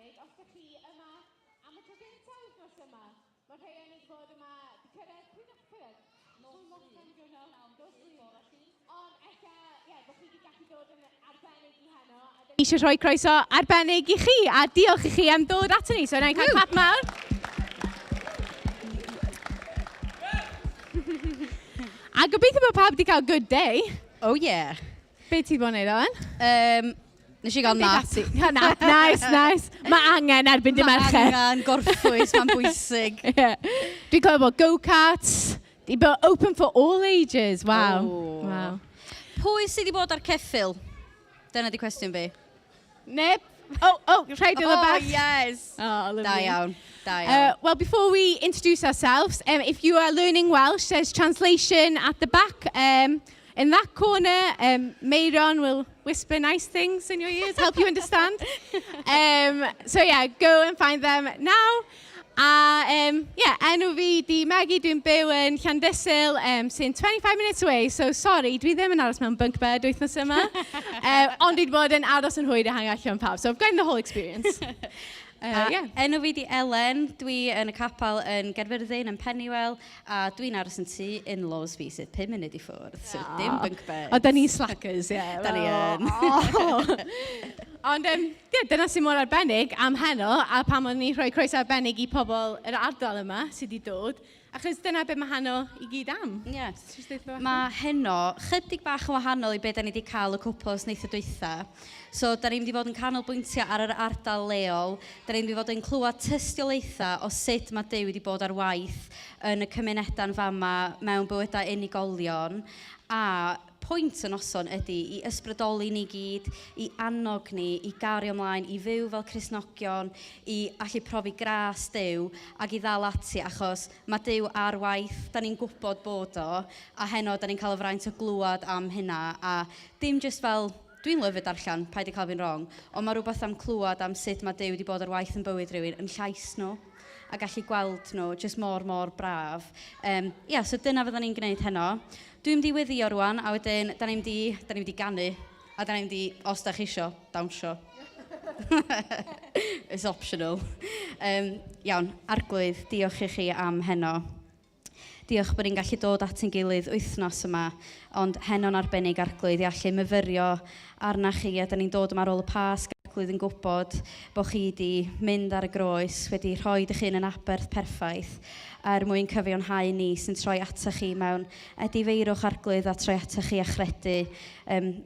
arbennig, os ydych chi yma am y tro gyntaf wythnos yma. Mae rhai o'n wedi bod yma, di cyrraedd, pwy nath cyrraedd? Nos Lun. Ond eich, bod chi wedi gallu dod yn arbennig i heno. Eisiau rhoi croeso arbennig i chi, a diolch i chi am dod ato ni. So, yna'n cael clap mawr. A gobeithio bod pawb wedi cael good day. Oh yeah. Be ti bod yn neud o'n? Nes i gael nap. Nice. Mae angen erbyn dim merched. Mae angen gorffwys, mae'n bwysig. Dwi'n cofio bod go-karts. Di bod open for all ages. Wow. Wow. Pwy sydd wedi bod ar ceffil? Dyna di cwestiwn fi. Neb? Rhaid o the back. Oh, yes. Oh, lovely. Da iawn. Well, before we introduce ourselves, if you are learning Welsh, there's translation at the back. In that corner, Meiron will whisper nice things in your ears, help you understand. So yeah, go and find them now. Enw fi di Maggie, dwi'n byw yn Llandysil, sy'n 25 minutes away, so sorry, dwi ddim yn aros mewn bunk bed wythnos yma, ond dwi wedi bod yn aros yn hwyr a hang allan pawb, so I've gotten the whole experience. Enw fi di Elen, dwi yn y capel yn Gerfyrddin, yn Pennywell, a dwi'n aros yn tŷ in-laws fi sydd 5 munud i ffwrdd, so dim bunk bed. O, da ni slackers, ie. Da ni yn. Ond dyna sy'n mor arbennig am heno, a pam o'n ni rhoi croeso arbennig i pobl yr ardal yma sydd wedi dod, achos dyna beth mae heno i gyd am. Yes. Mae heno chydig bach yn wahanol i beth da ni wedi cael y cwplos neithiwr dwytha. So, da ni wedi bod yn canolbwyntio ar yr ardal leol, da ni wedi bod yn clywed tystiolaethau o sut mae Duw wedi bod ar waith yn y cymunedau'n fama mewn bywydau unigolion, a pwynt y noson ydy i ysbrydoli ni gyd, i annog ni, i gario ymlaen, i fyw fel Cristnogion, i allu profi gras Duw ac i ddal ati achos mae Duw ar waith, da ni'n gwybod bod o, a heno da ni'n cael y fraint o glwad am hynna, a dim just fel, dwi'n lyfio darllen, paid i cael fi'n wrong, ond mae rhywbeth am clwad am sut mae Duw wedi bod ar waith yn bywyd rhywun yn llais nhw, a gallu gweld nhw, jyst mor braf. So dyna fydda ni'n gwneud heno. Dwi'n mynd i weddio rwan, a wedyn, da ni'n mynd i ganu, a da ni'n mynd i, os da chi isio, dawnsio. It's optional. Iawn, arglwydd, diolch i chi am heno. Diolch bod ni'n gallu dod at ein gilydd wythnos yma, ond heno'n arbennig arglwydd i allu myfyrio arna chi, a da ni'n dod yma ar ôl y Pasg, arglwydd yn gwybod bod chi wedi mynd ar y groes, wedi rhoi eich hun yn aberth perffaith, mwyn cyfiawnhau ni sy'n troi ata chi mewn difeirwch arglwydd a troi ata chi a chredu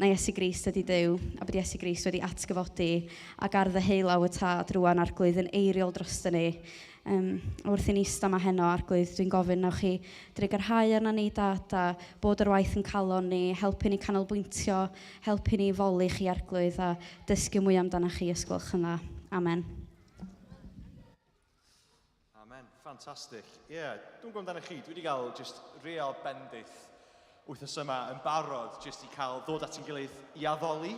na Iesu Grist ydi Duw, a bod Iesu Grist wedi atgyfodi ac ar ddyheulaw y tad rwan arglwydd yn eiriol drosto ni. Wrth i ni ista yma heno arglwydd, dwi'n gofyn nawch chi drigarhau arna ni dat a bod yr waith yn calon ni, helpu ni canolbwyntio, helpu ni foli chi arglwydd a dysgu mwy amdana chi ysgwelch yna. Amen. Fantastic. Dwi'n gwybod amdano chi, dwi wedi cael just real bendith wythnos yma yn barod just i cael ddod at ein gilydd i addoli.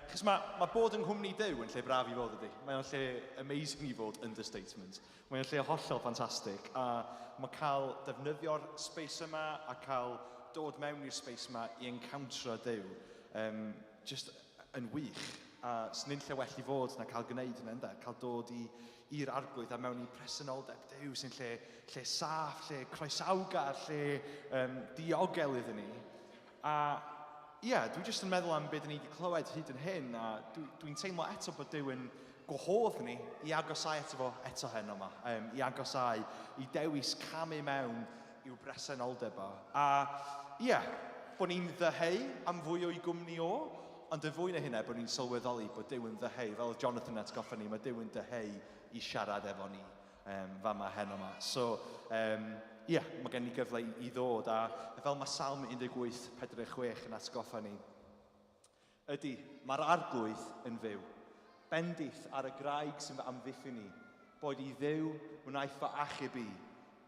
Chos mae bod yng nghwmni Duw yn lle braf i fod ydy. Mae'n lle amazing i fod, understatement. Mae'n lle hollol ffantastig. A mae cael defnyddio'r space yma a cael dod mewn i'r space yma i encountero Duw just yn wych. A sy'n un lle well i fod na cael gwneud yn enda, cael dod i'r arglwydd a mewn i presenoldeb Duw sy'n lle saff, lle croesawgar, lle diogel iddyn ni. A dwi jyst yn meddwl am beth ni wedi clywed hyd yn hyn, a dwi'n teimlo eto bod Duw yn gwahodd ni i agosau eto fo eto heno yma, i agosau, i dewis camu mewn i'w presenoldeb o. A bod ni'n ddeheu am fwy o'i gwmni o, ond y fwy na hynna bod ni'n sylweddoli bod Duw yn ddeheu, fel Jonathan atgoffa ni, mae Duw yn ddeheu i siarad efo ni fama heno yma. So, mae gen ni gyfle i ddod, a fel mae Salm 18:46 yn atgoffa ni, ydy, mae'r arglwydd yn fyw, bendith ar y graig sy'n fy amddiffyn ni, bod i Dduw wnaeth fy achub i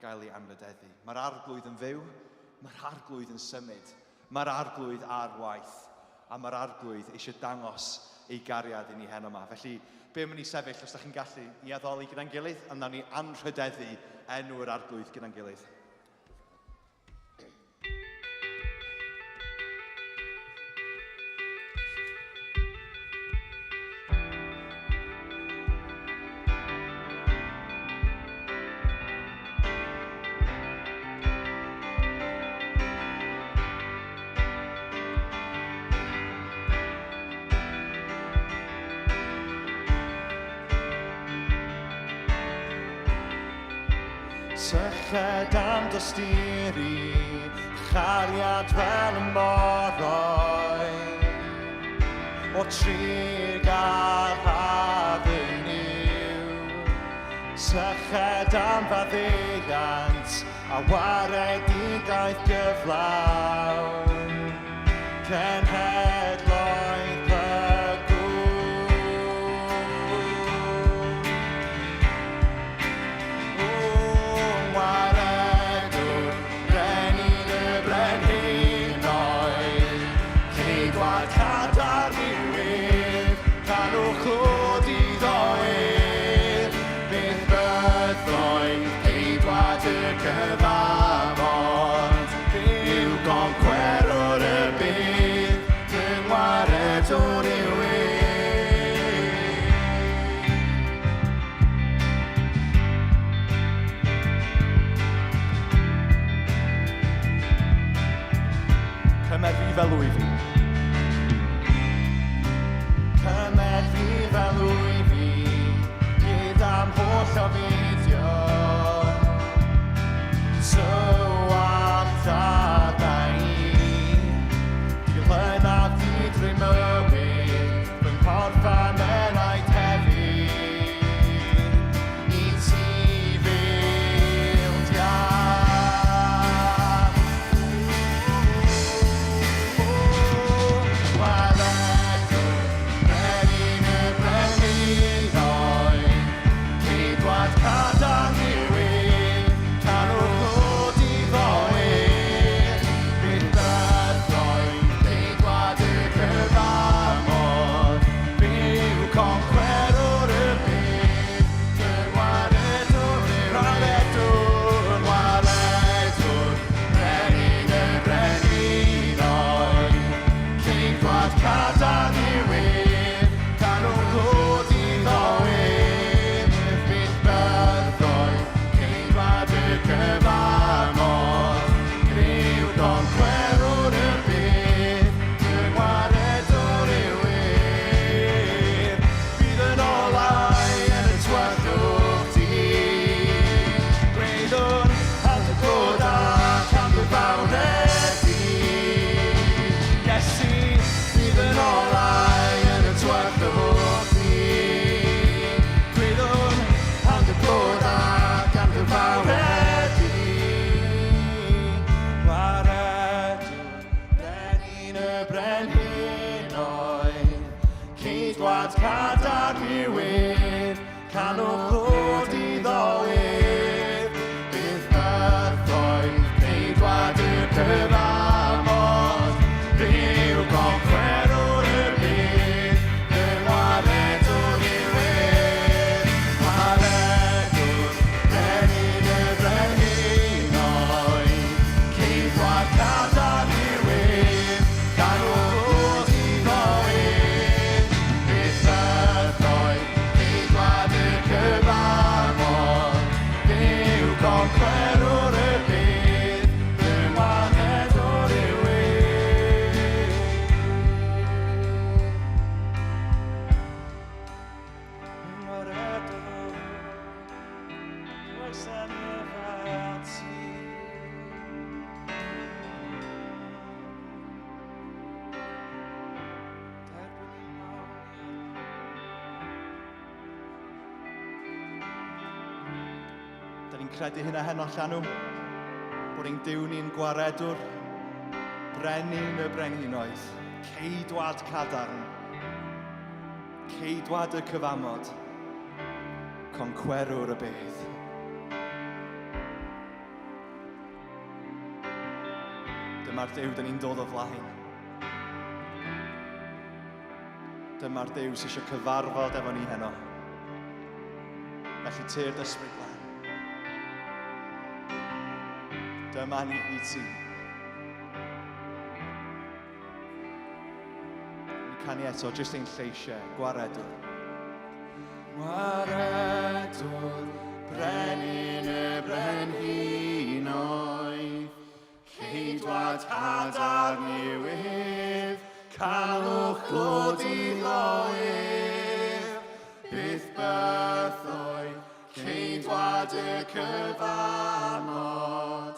gael ei anrhydeddu. Mae'r arglwydd yn fyw, mae'r arglwydd yn symud, mae'r arglwydd ar waith, a mae'r arglwydd eisiau dangos ei gariad i ni heno yma. Felly, be am ni sefyll os da chi'n gallu i addoli gyda'n gilydd, a wnawn ni anrhydeddu enw'r arglwydd gyda'n gilydd. Syched am dysturi, chariad fel y moroi, o trig ar avenue. Syched am faddeuant, a waredigaeth gyflawn, cenhedloedd Cymer fi fel wy fi. Cymer fi fel wy fi, gyda'm holl o fideo. Tywallt a da'i, dilynaf fi drwy mywyd, fy nghorff a menaid hefyd. I ti fild iawn. Waledwr, brenin y brenhinoedd, ceidwad cadarn rhywun, canwch ddod i ddoe. Bydd bythoedd, ceidwad y cyfamod, byw concwerwr y byd, cywaredwr yw'r waledwr, waledwr, brenin y brenhinoedd, ceidwad cadarn rhywun, canwch ddod i ddoe. Bydd bythoedd, ceidwad y cyfamod, byw concwerwr y byd, cywaredwr yw'r. Bydd yn olau yn y twellwch di, gweiddwn am dy bod ac am dy fawredi. Iesu, bydd yn olau yn y twellwch di, gweiddwn am dy bod ac am dy fawredi. Waredwr, brenin y brenhinoedd, ceidwad cadarn rhywun, canwch ddod i ddoe. Bydd bythoedd, ceidwad y cyfamod, byw concwerwr y byd, y waledwr yw'r. Waledwr, brenin y brenhinoedd, ceidwad cadarn rhywun, canwch ddod i ddoe. Bydd bythoedd, ceidwad y cyfamod, byw concwerwr y byd, y waledwr yw'r. Waledwr, oes yn y fati. Da ni'n credu hynna heno Llanw, bod ein Duw ni'n gwaredwr, brenin y brenhinoedd, ceidwad cadarn, ceidwad y cyfamod, concwerwr y byd. Dyma'r Duw da ni'n dod o flaen. Dyma'r Duw sy'n eisiau cyfarfod efo ni heno. Felly teir dysbryd lan. Dyma ni i ti. Ni canu eto, jyst ein lleisiau, gwaredwr. Gwaredwr, brenin y brenhinoedd, ceidwad cadarn newydd, canwch ddod i ddoe. Bydd bythoedd, ceidwad dy cyfarmod,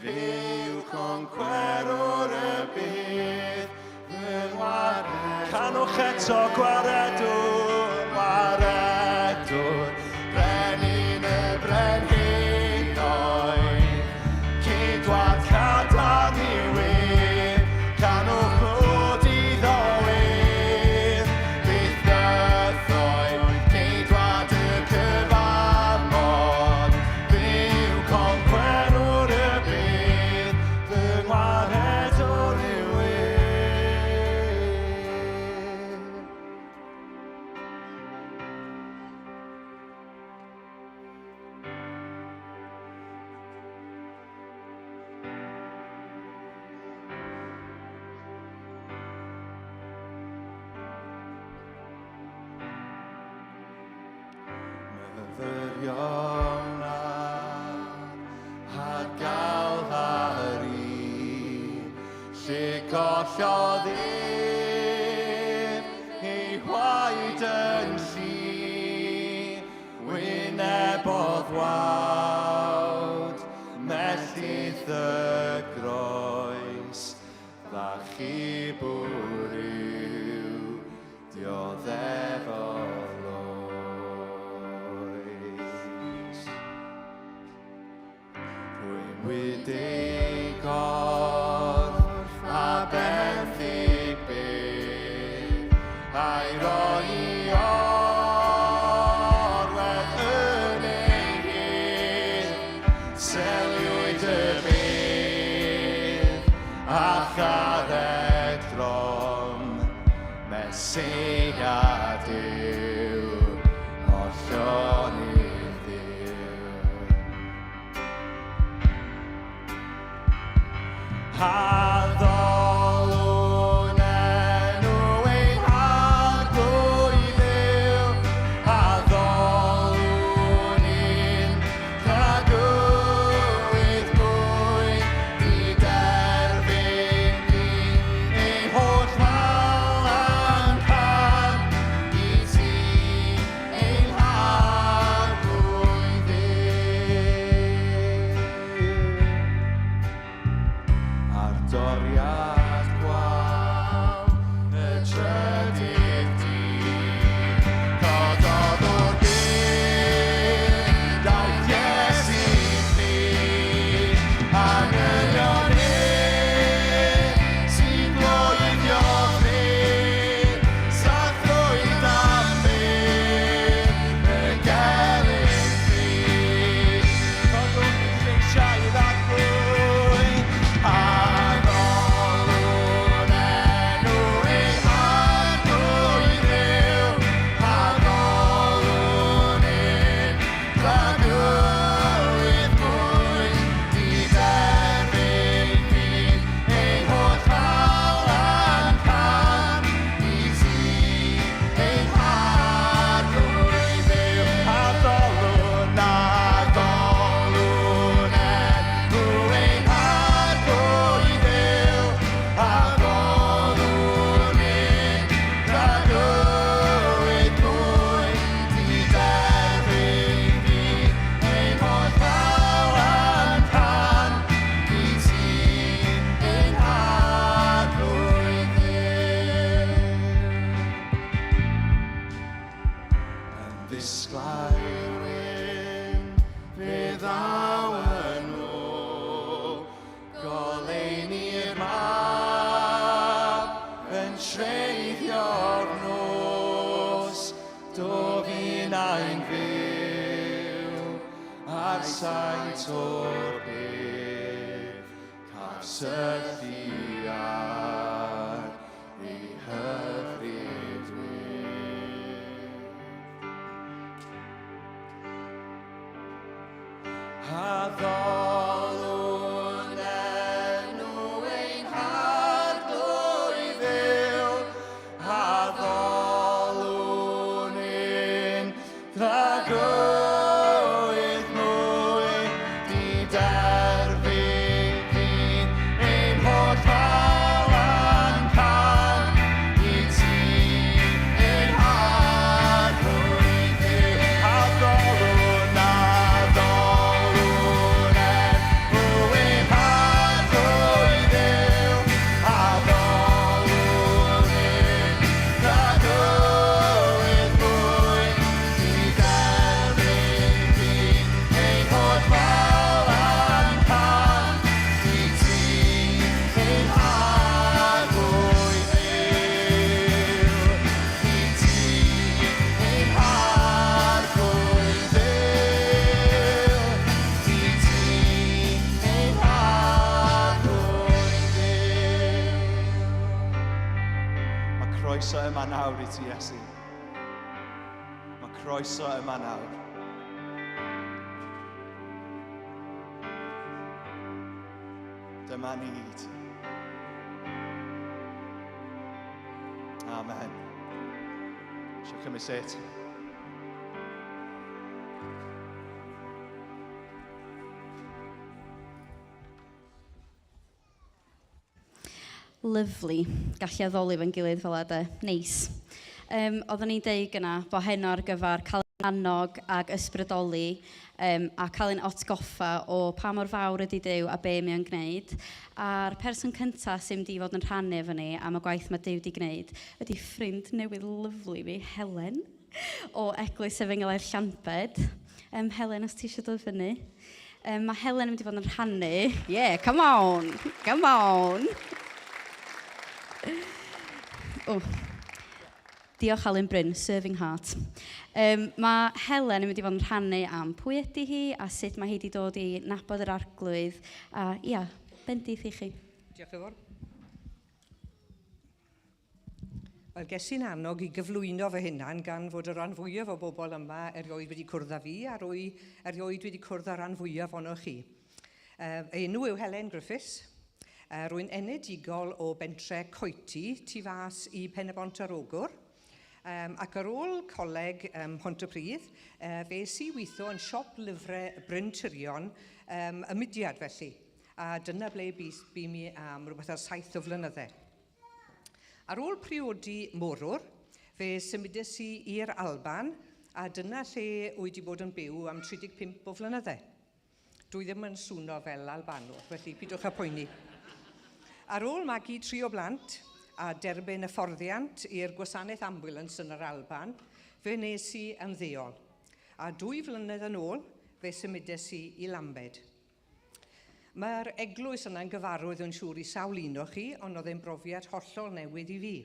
fyw concwerwr y bydd, fy ngwared. Canwch eto gwaredwr, gwaredwr, brenin y brenhinoedd, cydwad cadarn i wir, canwch blod iddo wir, bydd bythoedd, cydwad y cyfarmod, fyw concwerwr y bydd, fy ngwaredwr i wir. Myfyrion a galfari, lle gollodd ef ei chwaed yn lli, wyneb oedd wawd, mellith y groes, fach i bwriw, dioddef o loes. Rwy'n wydig gorff a benthyg bydd, a'i roi i orwedd yn ei hyn, seliwyd y bydd, a chared drom, Meseia Duw, hollon i Dduw. Haddolwn enw ein harglwy Dduw, haddolwn un rhagwydd bwyd, i derbyn ni ein holl mal a'n can, i ti ein harglwy Dduw. Ar doriad gwaw y trydydd dydd, cododd o'r byd, daeth Iesu ffydd, angylion sy'n glorifio ffydd, sathrwyd am bydd, y gelyn ffydd, cododd i'n lleisiau ddadlwy, haddolwn enw ein harglwy Dduw, haddolwn un rhagwydd bwyd, i derbyn byd, ein holl mal a'n can, i ti ein harglwy Dduw. Haddolwn, haddolwn enw ein harglwy Dduw, haddolwn un rhagwydd bwyd, i derbyn byd, ein holl mal a'n can, i ti ein harglwy Dduw. Yn ddisglair wyn, fe ddawen nhw, goleini'r mab, yn treidio'r nos, do fi'n ein fyw, ar saith o'r bydd, carsyllu ar ei hyfryd wyr. Haddolwn enw ein harglwy Dduw, haddolwn un rhagwydd mwy, di derbyn byd, ein holl mal a'n can, i ti ein harglwy Dduw. Haddolwn, haddolwn croeso yma nawr I ti, Iesu. Mae croeso yma nawr. Dyma ni I ti. Amen. Shall come and sit. Lyfli. Gallu addoli fe'n gilydd fel yna, neis. Oeddwn ni'n deud gyna bod heno ar gyfer cael ein annog ag ysbrydoli a cael ein atgoffa o pa mor fawr ydy Duw a be mae'n gwneud. A'r person cyntaf sy'n mynd I fod yn rhannu efo ni am y gwaith mae Duw wedi gwneud ydy ffrind newydd lyflu fi, Helen, o Eglwys Efengylau Llanbed. Helen, os ti eisiau dod fyny. Mae Helen yn mynd I fod yn rhannu. Yeah, come on, come on. Diolch Alun Bryn, Serving Heart. Mae Helen yn mynd I fod yn rhannu am pwy ydy hi a sut mae hi wedi dod I nabod yr arglwydd. A ia, bendith I chi. Diolch yn fawr. Wel, ges i'n annog I gyflwyno fy hunan gan fod y rhan fwyaf o bobl yma erioed wedi cwrdd â fi a erioed wedi cwrdd â rhan fwyaf ohonoch chi. Enw yw Helen Griffiths. Rwy'n enedigol o bentre Coeti, tu fas I Pen-y-bont yr Ogwr. Ac ar ôl coleg Pontypridd, fes I weithio yn siop lyfrau Bryn Tirion y mudiad felly. A dyna ble bu mi am rhywbeth ar 7 o flynyddau. Ar ôl priodi morwr, fe symudais I i'r Alban, a dyna lle wedi bod yn byw am 35 o flynyddau. Dwi ddim yn swno fel Albanwr, felly pidwch â poeni. Ar ôl magu 3 o blant a derbyn hyfforddiant i'r gwasanaeth ambulans yn yr Alban, fe nes I ymddeol. A 2 flynedd yn ôl, fe symudais I Lambed. Mae'r eglwys yna'n gyfarwydd yn siŵr I sawl un o chi, ond oedd e'n brofiad hollol newydd I fi.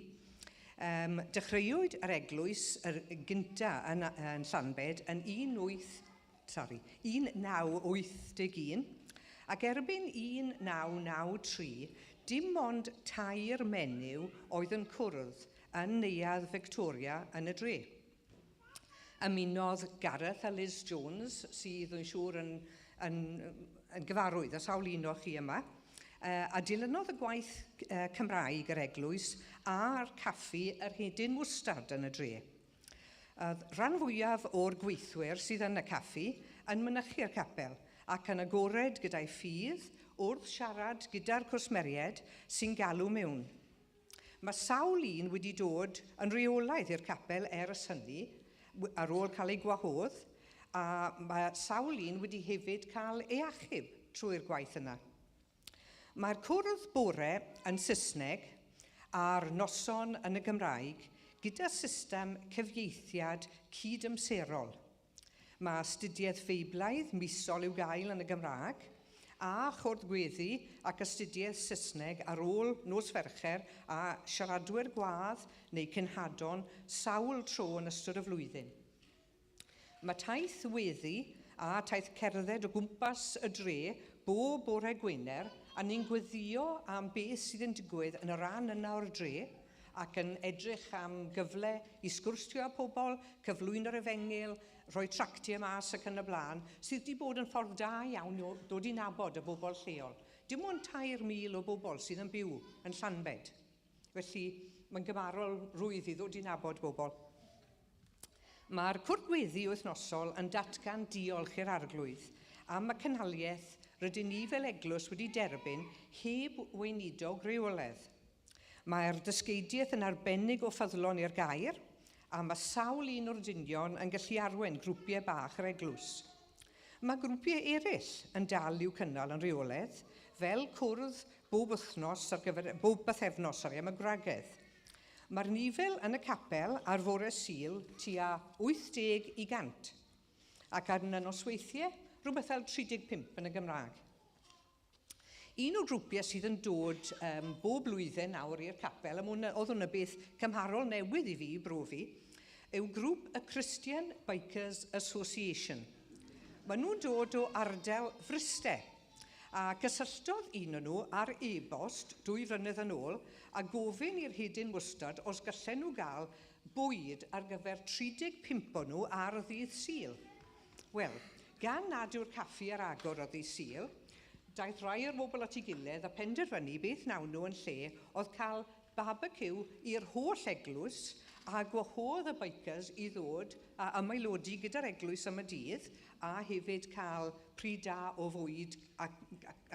Dechreuwyd yr eglwys gynta yn Llanbed yn 1981, ac erbyn 1993, dim ond 2 menyw oedd yn cwrdd yn neuadd Victoria yn y dre. Ymunodd Gareth a Liz Jones, sydd yn siŵr yn gyfarwydd â sawl un o chi yma, a dilynodd y gwaith Cymraeg yr eglwys a'r caffi yr hedyn mwstad yn y dre. Rhan fwyaf o'r gweithwyr sydd yn y caffi yn mynychu'r capel ac yn agored gyda'i ffydd wrth siarad gyda'r cwsmeriaid sy'n galw mewn. Mae sawl un wedi dod yn reolaidd i'r capel ers hynny ar ôl cael ei gwahodd, a mae sawl un wedi hefyd cael ei achub trwy'r gwaith yna. Mae'r cwrdd bore yn Saesneg a'r noson yn y Gymraeg gyda system cyfieithiad cydymserol. Mae astudiaeth feiblaidd misol i'w gael yn y Gymraeg, a chwrdd-gweddi ac astudiaeth Saesneg ar ôl nos Fercher a siaradwyr gwadd neu cynhadon sawl tro yn ystod y flwyddyn. Mae taith weddi a taith cerdded o gwmpas y dre bob bore Gwener a ni'n gweddio am beth sydd yn digwydd yn y ran yna o'r dre ac yn edrych am gyfle I sgwrstio â pobl, cyflwyno'r efengyl, rhoi tractiau mas ac yn y blaen, sydd wedi bod yn ffordd da iawn o dod I nabod y bobl lleol. Dim ond 3,000 o bobl sydd yn byw yn Llanbed. Felly, mae'n gymarol rwydd I ddod I nabod bobl. Mae'r cwrdd-gweddi wythnosol yn datgan diolch i'r arglwydd am y cynhaliaeth rydyn ni fel eglwys wedi derbyn heb weinidog reoledd. Mae'r dysgeidiaeth yn arbennig o ffyddlon i'r gair, a mae sawl un o'r dynion yn gallu arwain grwpiau bach yr eglwys. Mae grwpiau eraill yn dal i'w cynnal yn reoledd, fel cwrdd bob bythefnos am y gwragedd. Mae'r nifel yn y capel ar fore Sul tua 80 I 100, ac ar y nosweithiau rhywbeth fel 35 yn y Gymraeg. Un o grwpiau sydd yn dod bob blwyddyn nawr i'r capel, oedd hwnna beth cymharol newydd I fi I brofi, yw grŵp y Christian Bikers Association. Maen nhw'n dod o ardal Friste, A gysylltodd un o'n nhw ar e-bost 2 flynedd yn ôl a gofyn i'r hedyn Mwstad os gallen nhw gael bwyd ar gyfer 35 o nhw ar ddydd Sul. Wel, gan nad yw'r caffi ar agor o ddydd Sul, daeth rai o'r bobl at ei gilydd a penderfynu beth nawn nhw yn lle oedd cael barbecue i'r holl eglwys a gwahodd y bikers i ddod a ymaelodi gyda'r eglwys am y dydd a hefyd cael pryd da o fwyd a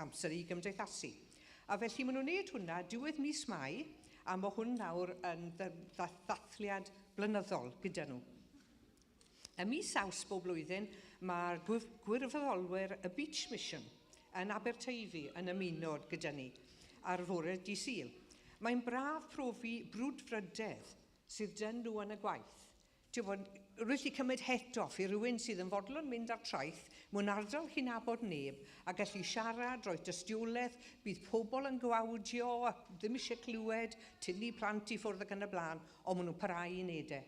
amser i gymdeithasu. A felly maen nhw'n gwneud hwnna diwedd mis Mai a mae hwn nawr yn ddathliad blynyddol gyda nhw. Y mis Awst bob blwyddyn mae'r gwirfoddolwyr y Beach Mission yn Aberteifi yn ymuno gyda ni ar fore dydd Sul. Mae'n braf profi brwdfrydedd sydd dyn nhw yn y gwaith. Rwy'n lli cymryd het off i rywun sydd yn fodlon mynd ar traeth mewn ardal chi'n abod neb a gallu siarad, roi dystiolaeth, bydd pobl yn gwawdio a ddim eisiau clywed, tynnu plant i ffwrdd ac yn y blaen, ond maen nhw'n parhau i wneud e.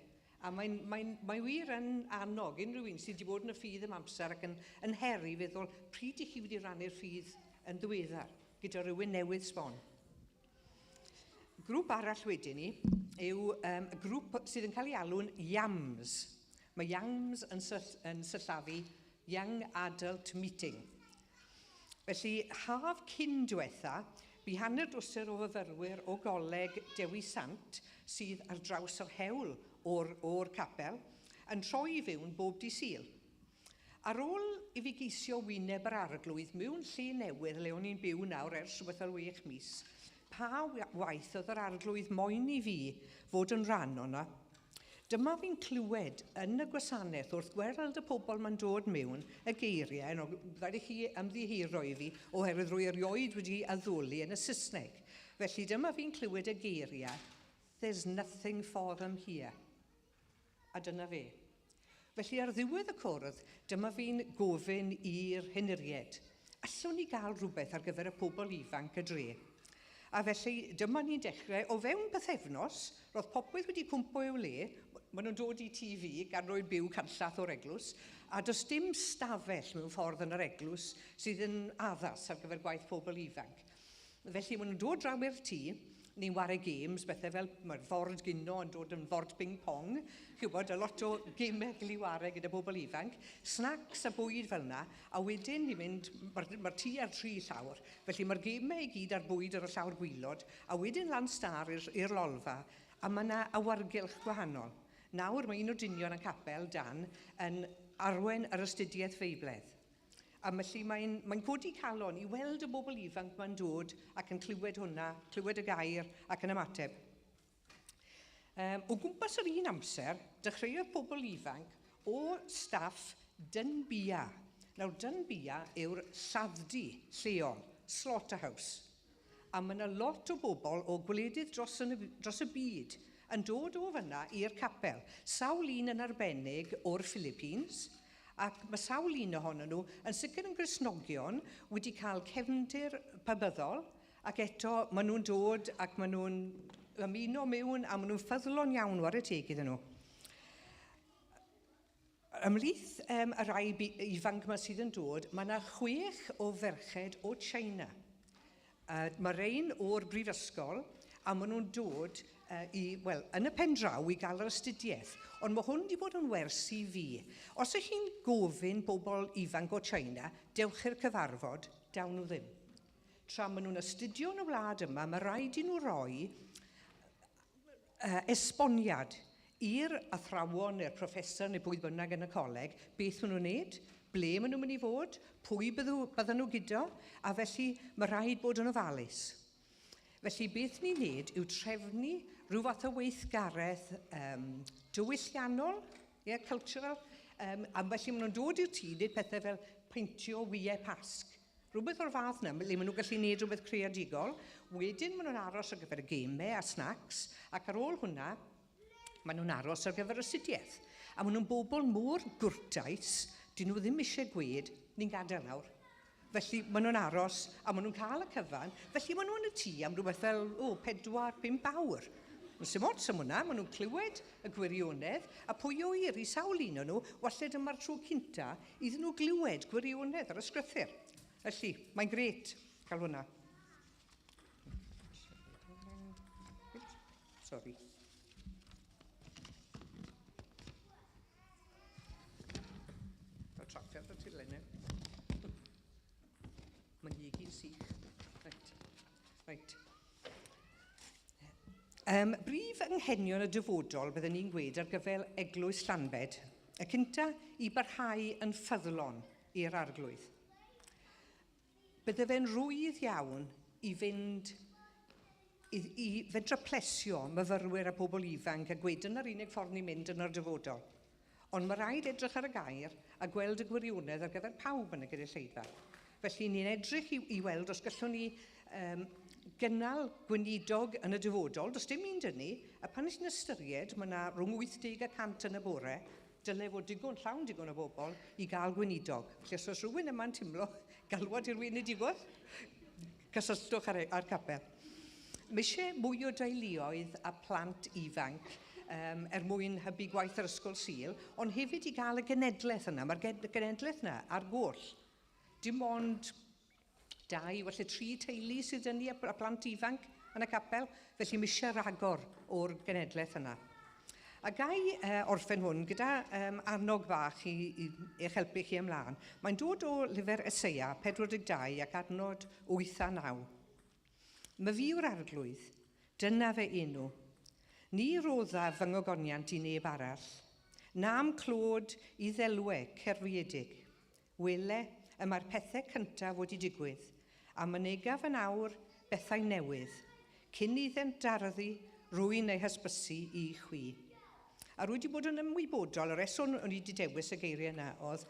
A mae wir yn annog unrhyw un sydd wedi bod yn y ffydd am amser ac yn heri feddwl pryd i chi wedi rannu'r ffydd yn ddiweddar gyda rhywun newydd sbon. Grŵp arall wedyn ni yw grŵp sydd yn cael ei alw'n YAMS. Mae YAMS yn syllafu Young Adult Meeting. Felly, haf cyn diwetha, bu hanner dwser o fyfyrwyr o goleg Dewi Sant sydd ar draws yr hewl o'r capel yn troi i fewn bob dydd Sul. Ar ôl i fi geisio wyneb yr arglwydd mewn lle newydd le o'n i'n byw nawr ers rhywbeth ar 6 mis, pa waith oedd yr arglwydd moyn i fi fod yn rhan o'na, dyma fi'n clywed yn y gwasanaeth wrth gweld y pobl ma'n dod mewn y geiriau, rhaid i chi ymddihiro i fi oherwydd rwy erioed wedi addoli yn y Saesneg. Felly dyma fi'n clywed y geiriau, there's nothing for them here. A dyna fe. Felly ar ddiwedd y cwrdd, dyma fi'n gofyn i'r hyniried. Allwn ni gael rhywbeth ar gyfer y pobl ifanc y dre. A felly dyma ni'n dechrau, o fewn bythefnos, roedd popeth wedi cwmpo i'w le, maen nhw'n dod i TV gan roi'r byw canllath o'r eglwys, a does dim stafell mewn ffordd yn yr eglwys sydd yn addas ar gyfer gwaith pobl ifanc. Felly maen nhw'n dod draw i'r tŷ, ni'n ware games, bethau fel mae'r ford gino yn dod yn ford ping-pong, chybod, a lot o gemau gael i ware gyda bobl ifanc, snacks a bwyd fel yna, a wedyn ni'n mynd, mae'r tŷ ar 3 llawr, felly mae'r gemau i gyd ar bwyd ar y llawr gwylod, a wedyn lan star i'r lolfa, a mae yna awyrgylch gwahanol. Nawr mae un o dynion y capel, Dan, yn arwen yr astudiaeth feibledd. A felly mae'n codi calon i weld y bobl ifanc mae'n dod ac yn clywed hwnna, clywed y gair ac yn ymateb. O gwmpas yr un amser, dechreuodd pobl ifanc o staff Ffrwd Byw. Nawr, Ffrwd Byw yw'r lladddy lleol, slaughterhouse. A mae yna lot o bobl o gwledydd dros y byd yn dod o fyna i'r capel. Sawl un yn arbennig o'r Philippines, ac mae sawl un ohonyn nhw yn sicr yn Gristnogion wedi cael cefndir pybyddol ac eto maen nhw'n dod ac maen nhw'n ymuno mewn a maen nhw'n ffyddlon iawn ar y teg iddyn nhw. Ymhlith y rai ifanc yma sydd yn dod, mae yna 6 o ferched o China. Mae rhain o'r brifysgol a maen nhw'n dod yn y pen draw i gael yr astudiaeth. Ond mae hwn wedi bod yn wers i fi. Os ydych chi'n gofyn bobl ifanc o China, dewch i'r cyfarfod, dawn nhw ddim. Tra maen nhw'n astudio yn y wlad yma, mae rhaid i nhw roi esboniad i'r athrawon neu'r proffesor neu pwy bynnag yn y coleg, beth maen nhw'n wneud, ble maen nhw'n mynd i fod, pwy bydden nhw gyda, a felly mae rhaid bod yn ofalus. Felly beth ni'n wneud yw trefnu rhyw fath o weithgaredd diwylliannol, cultural, a felly maen nhw'n dod i'r tŷ, nid pethau fel peintio wyau pasg. Rhywbeth o'r fath yna, le maen nhw'n gallu gwneud rhywbeth creadigol, wedyn maen nhw'n aros ar gyfer y gemau a snacks, ac ar ôl hwnna, maen nhw'n aros ar gyfer astudiaeth. A maen nhw'n bobl môr gwrtais, dyn nhw ddim eisiau gweud, ni'n gadael nawr. Felly maen nhw'n aros a maen nhw'n cael y cyfan, felly maen nhw'n y tŷ am rhywbeth fel 4-5 awr. Yn symud am hwnna, maen nhw'n clywed y gwirionedd, a pwy o ir i sawl un o'n nhw, walle dyma'r tro cynta iddyn nhw glywed gwirionedd ar y sgrythyr. Felly, mae'n gret cael hwnna. Sorry. Fel trafferth y tilenau. Mae'n gyd sych. Right. Brif anghenion y dyfodol byddwn ni'n gweud ar gyfer eglwys Llanbed, y cynta i barhau yn ffyddlon i'r arglwydd. Bydde fe'n rwydd iawn i fynd i fedra plesio myfyrwyr a pobl ifanc a gweud yn yr unig ffordd ni'n mynd yn yr dyfodol. Ond mae rhaid edrych ar y gair a gweld y gwirionedd ar gyfer pawb yn y gynulleidfa. Felly ni'n edrych i weld os gallwn ni gynnal gweinidog yn y dyfodol, does dim un dynnu, a pan ys ni'n ystyried, mae yna rhwng 80 a 100 yn y bore, dyle fod llawn digon o bobl i gael gweinidog. Felly os oes rhywun yma'n timlo, galwad i'r weinidigwedd, cysylltwch ar capel. Mae eisiau mwy o deuluoedd a plant ifanc mwyn hybu gwaith yr ysgol Sul, ond hefyd i gael y genedlaeth yna. Mae'r genedlaeth yna ar goll. Dim ond 2, falle 3 teulu sydd yn ni a plant ifanc yn y capel, felly mae eisiau ragor o'r genedlaeth yna. A gai orffen hwn gyda arnog bach i eich helpu chi ymlaen. Mae'n dod o lyfr Eseia 42 ac adnod 8 a 9. Mae fi yw'r arglwydd, dyna fe enw. Ni rodda fy ngogoniant i neb arall. Nam clod i ddelwe cerfiedig. Wele y mae'r pethau cyntaf wedi digwydd, a mynegaf yn awr bethau newydd, cyn iddynt darddu rwy'n ei hysbysu i chwi. A rwy wedi bod yn ymwybodol, y reswm o'n i wedi dewis y geiriau yna oedd,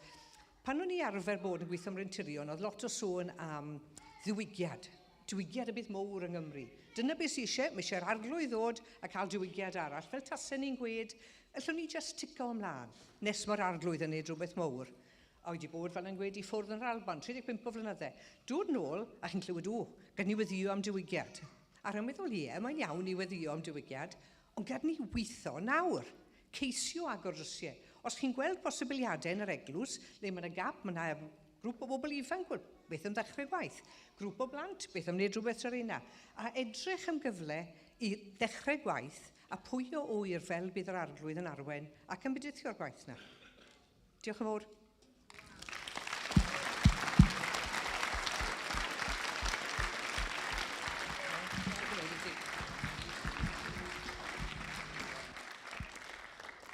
pan o'n i arfer bod yn gweithio am Rentirion, oedd lot o sôn am ddiwygiad. Diwygiad y bydd mowr yng Nghymru. Dyna beth sy'n eisiau, mae eisiau'r arglwydd ddod a cael diwygiad arall. Fel tasen ni'n gweud, allwn ni just tico ymlaen, nes mae'r arglwydd yn neud rhywbeth mowr. A wedi bod fel yn gweud i ffwrdd yn yr Alban, 35 o flynyddau. Dod nôl, a chi'n clywed, gad ni weddio am diwygiad. Ar y meddwl mae'n iawn i weddio am diwygiad, ond gad ni weithio nawr, ceisio agor rysiau. Os chi'n gweld posibiliadau yn yr eglwys, le mae'n y gap, mae'n grŵp o bobl ifanc, beth am ddechrau gwaith. Grŵp o blant, beth am wneud rhywbeth ar yna. A edrych am gyfle i ddechrau gwaith a pwy o wyr fel bydd yr arglwydd yn arwen ac yn bydithio'r gwaith yna. Diolch yn fawr.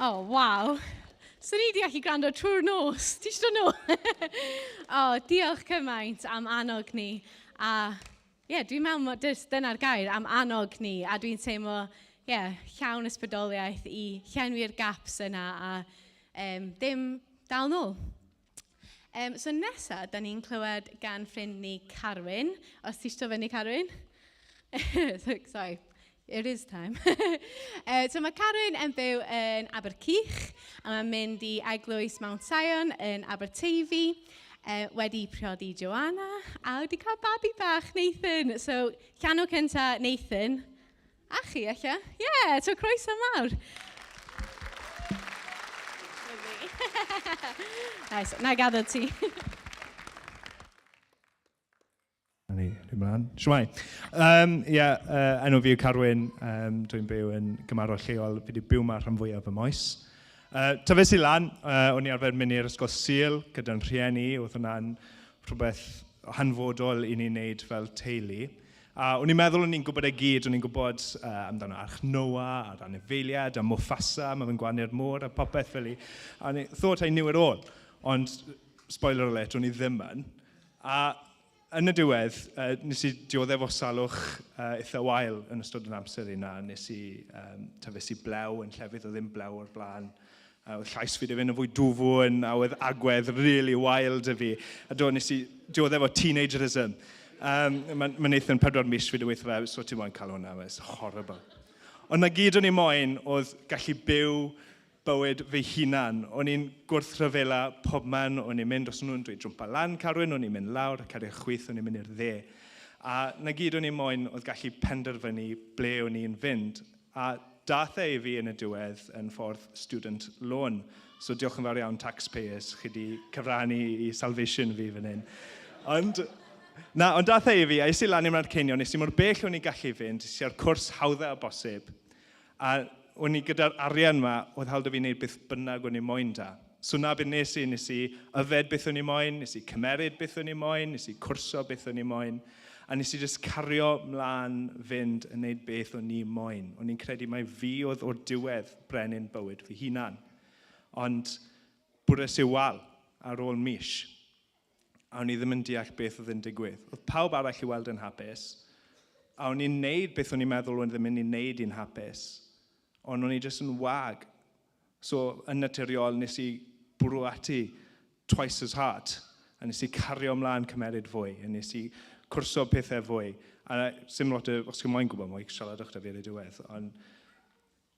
Oh, waw. So ni di allu gwrando trwy'r nos. Ti eisiau nhw? Diolch cymaint am annog ni. A dwi'n meddwl dyna'r gair, am annog ni. A dwi'n teimlo, llawn ysbrydoliaeth i llenwi'r gaps yna a ddim dal nôl. So nesa, da ni'n clywed gan ffrind ni Carwyn. Os ti eisiau fyny, Carwyn? Sorry. It is time. So mae Carwyn yn byw yn Abercych a mae'n mynd i eglwys Mount Sion yn Aberteifi, wedi priodi Joanna a wedi cael babi bach, Nathan. So llanw cynta Nathan. A chi, eich? So croeso mawr. Nice, na gadael ti. Shwmai. Enw fi yw Carwyn, dwi'n byw yn gymarol lleol, fi wedi byw yma rhan fwyaf fy moes. Tyfes i lan, o'n i arfer mynd i'r ysgol Sul gyda'n rhieni, oedd hwnna'n rhywbeth hanfodol i ni'n neud fel teulu. A o'n i'n meddwl o'n i'n gwybod e gyd, o'n i'n gwybod amdano Arch Noa, a'r anifeiliad, a Mufasa, mae fe'n gwanu'r môr, a popeth fel i. A I thought I knew it all, ond spoiler alert, o'n i ddim yn. A yn y diwedd, nes i dioddef o salwch eitha wael yn ystod yn amser yna. Nes i tyfus i blew yn llefydd o ddim blew o'r blaen. Oedd llais fi ddim yn fwy dwfwn, a oedd agwedd really wild y fi. A nes i dioddef o teenagerism. Mae'n eitha'n 4 mis fi wedi weithio fe, so ti moyn cael hwnna, it's horrible. Ond na gyd o'n i moyn oedd gallu byw bywyd fy hunan. O'n i'n gwrthryfela pob man, o'n i'n mynd, os nhw'n dweud jwmpa lan Carwyn, o'n i'n mynd lawr, a cari'r chwith, o'n i'n mynd i'r dde. A na gyd o'n i'n moyn oedd gallu penderfynu ble o'n i'n fynd. A dath e i fi yn y diwedd yn ffordd student loan. So diolch yn fawr iawn taxpayers, chi wedi cyfrannu i salvation fi fan hyn. Ond dath e I fi, a es I lan i'r Marcenio, nes I mor bell o'n I gallu fynd, nes I ar cwrs hawddau o bosib. A o'n I gyda'r arian yma, oedd hawl da fi wneud beth bynnag o'n I moyn da. So na beth nes I yfed beth o'n I moyn, nes I cymeryd beth o'n I moyn, nes I cwrso beth o'n I moyn, a nes I just cario mlaen fynd yn wneud beth o'n I moyn. O'n i'n credu mai fi oedd o'r diwedd brenin bywyd fi hunan. Ond bwres I wal ar ôl mis. A o'n I ddim yn deall beth oedd yn digwydd. Oedd pawb arall I weld yn hapus, a o'n i'n neud beth o'n i'n meddwl o'n ddim yn ei wneud i'n hapus, ond o'n I jyst yn wag. So, yn naturiol, nes I bwrw ati twice as hard, a nes I cario ymlaen cymeryd fwy, a nes I cwrso pethau fwy. A sim lot os chi'n moyn gwybod mwy, siaradwch da fi ar y diwedd, ond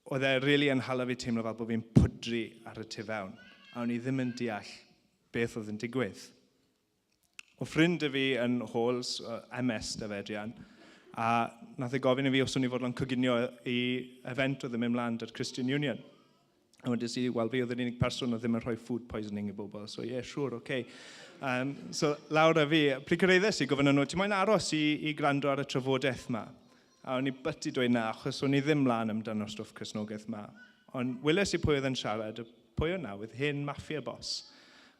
oedd e really yn hala fi teimlo fel bod fi'n pwdri ar y tu fewn, a o'n I ddim yn deall beth oedd yn digwydd. O ffrind y fi yn Halls, MS Dyfedian, a nath gofyn I fi os o'n I fod yn coginio I event oedd yn mynd mlaen dy'r Christian Union. A wedys I, wel fi oedd yr unig person oedd ddim yn rhoi food poisoning I bobl, so yeah, sure, okay. So lawr a fi, pryd cyrraeddes I gofyn nhw, ti'n moyn aros I gwrando ar y trafodaeth yma? A o'n I byty dweud na, achos o'n I ddim mlaen amdano'r stwff Cresnogaeth yma. Ond weles I pwy oedd yn siarad, pwy oedd na, with hyn mafia boss.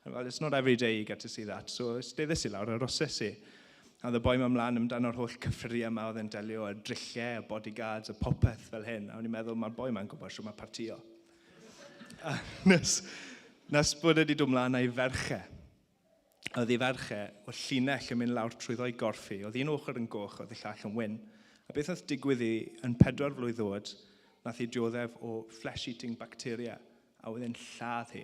Well, it's not every day you get to see that, so steddes I lawr, aroses I. A oedd y boi yma mlaen amdano'r holl cyffuriau yma oedd yn delio, y drilliau, y bodyguards, y popeth fel hyn. A o'n i'n meddwl, mae'r boi yma'n gwybod sy'n mae partio. A nes bod wedi dod mlaen a'i ferchau. Oedd ei ferchau o llinell yn mynd lawr trwy ddoi gorffi. Oedd un ochr yn goch, oedd ei llall yn wyn. A beth oedd digwydd I yn 4 flwydd oed, nath I dioddef o flesh-eating bacteria, a oedd e'n lladd hi.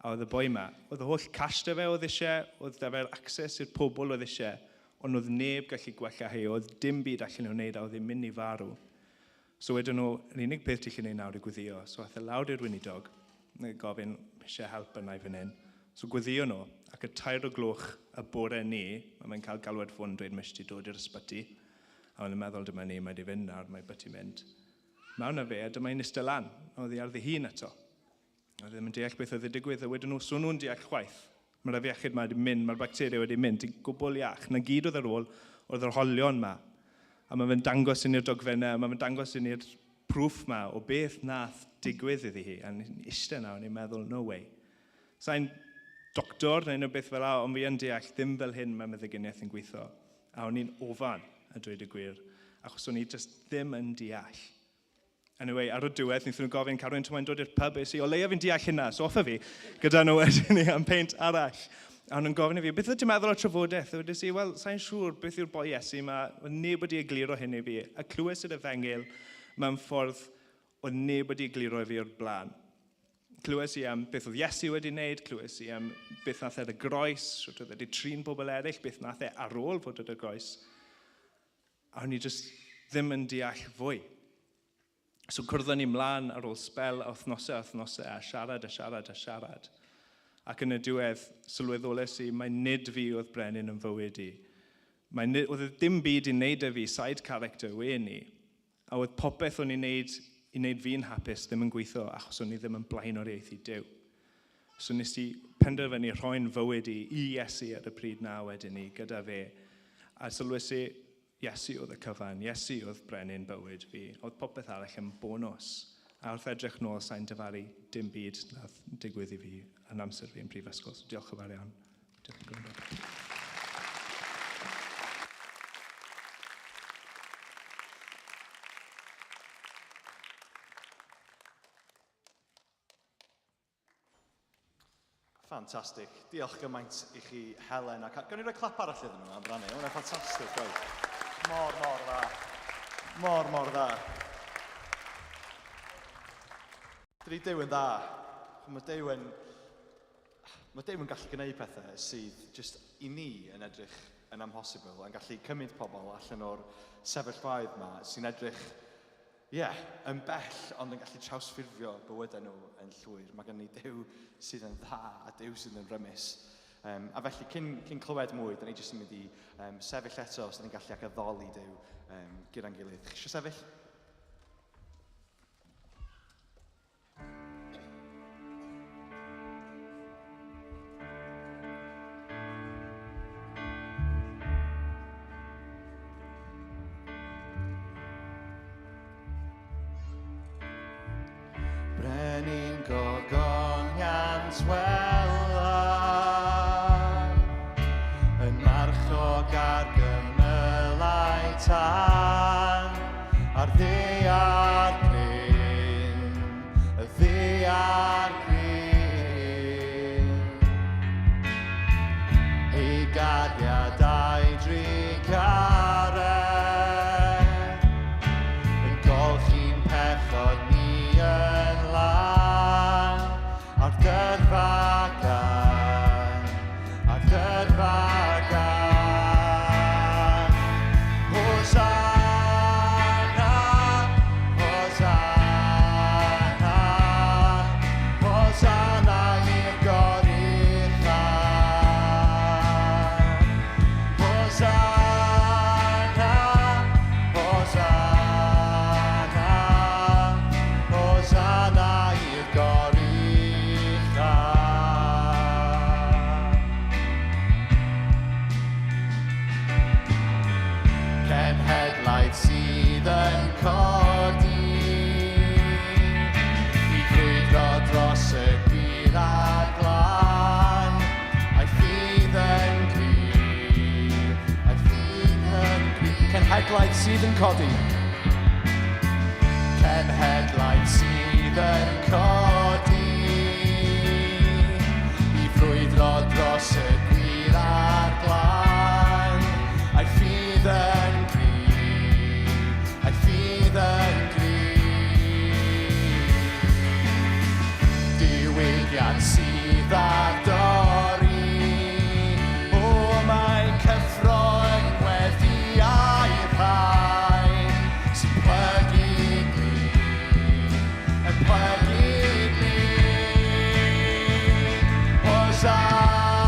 A oedd y boi yma, oedd y holl cash da fe oedd eisiau, oedd da fe'r access i'r pobl oedd eisiau, ond oedd neb gallu gwella hi, oedd dim byd allan nhw'n wneud a oedd hi'n mynd I farw. So wedyn nhw, yr unig peth ti'n gallu gwneud nawr I gweddio. So aeth lawr i'r weinidog, gofyn eisiau help yna I fan hyn. So gweddio nhw, ac y 2 o gloch y bore ni, mae'n cael galwad ffôn dweud mae eisiau dod i'r ysbyty. A o'n i'n meddwl dyma ni, mae di fynd nawr, mae byty mynd. Mewn a fe, a dyma i'n eistedd lan, oedd hi ar ddihun eto. Oedd ddim yn deall beth oedd y digwydd, a wedyn nhw, so nhw'n deall chwaith. Mae'r afiechyd yma wedi mynd, mae'r bacteria wedi mynd, ti'n gwbl iach. Na gyd oedd ar ôl, oedd yr holion yma. A mae fe'n dangos yn i'r dogfennau, mae fe'n dangos yn i'r proof yma o beth nath digwydd iddi hi. A ni'n eistedd yna, o'n i'n meddwl, no way. Sa'n doctor neu unrhyw beth fel la, ond fi yn deall ddim fel hyn mae meddyginiaeth yn gweithio. A o'n i'n ofan, a dweud y gwir, achos o'n i just ddim yn deall. Anyway, ar y diwedd, wnaethon nhw gofyn, Carwyn, ti'n moyn dod i'r pub? Es I, o leia fi'n deall hynna, so offa fi, gyda nhw wedyn ni am peint arall. A nhw'n gofyn I fi, beth ydych chi'n meddwl o trafodaeth? A wedys I, wel, sa'n siŵr beth yw'r boi Iesu yma, oedd neb wedi egluro hyn I fi. A clywes yr efengil mewn ffordd oedd neb wedi egluro I fi o'r blaen. Clywes I am beth oedd Iesu wedi wneud, clywes I am beth nath y groes, oedd wedi trin pobl eraill, beth nath ar ôl fod y groes. A o'n I just ddim yn deall fwy. So cwrddon ni mlaen ar ôl spel a wythnosau a siarad. Ac yn y diwedd, sylweddoles I, mae nid fi oedd brenin yn fywyd I. Oedd dim byd I wneud â fi, side character we ni. A oedd popeth o'n I wneud fi'n hapus ddim yn gweithio achos o'n I ddim yn blaenoriaethu Duw. So nes I penderfynu rhoi'n fywyd I Iesu ar y pryd na wedyn ni gyda fe. A sylwes I, Iesu oedd y cyfan, Iesu oedd brenin bywyd fi. Oedd popeth arall yn bonus. A wrth edrych nôl sa'n dyfaru dim byd nath digwydd I fi yn amser fi yn prifysgol. So diolch yn fawr iawn. Diolch yn gwrando. Ffantastig. Diolch gymaint I chi, Helen. A gawn ni roi clap arall iddyn nhw am rannu. Hwna'n ffantastig, oed. Mor dda. Mor dda. Dydy Duw yn dda. Mae Duw yn gallu gwneud pethau sydd just I ni yn edrych yn amhosibl, yn gallu cymryd pobl allan o'r sefyllfaoedd yma sy'n edrych, yn bell, ond yn gallu trawsffurfio bywydau nhw yn llwyr. Mae gen ni Duw sydd yn dda a Duw sydd yn rymus. A felly, cyn clywed mwy, da ni jyst yn mynd I sefyll eto os da ni'n gallu ac addoli Duw gyda'n gilydd. Chi eisiau sefyll? ni'n gogoniant wela, yn marchog ar gymylau tan, a'r ddaear gryn, y ddaear gryn. Ei gariadau drigaredd, yn golchi'n pechod ni yn lan, a'r dyrfa gan, a'r dyrfa gan. Hosanna, Hosanna, Hosanna i'r goruchaf. Hosanna, Hosanna, Hosanna i'r goruchaf. Cenhedlaeth sydd yn codi, i grwydro dros y gwir a glan, a'i ffydd yn gryf, a'i ffydd yn gryf. Cenhedlaeth sydd yn codi. Cenhedlaeth sydd yn codi, i ffrwydro dros y gwir a'r glan, a'i ffydd yn gryf, a'i ffydd yn gryf. Diwygiad sydd ar dorri, o mae cyffro yn weddi a'i rhai, sy'n plygu gli, yn plygu gli. Hosanna,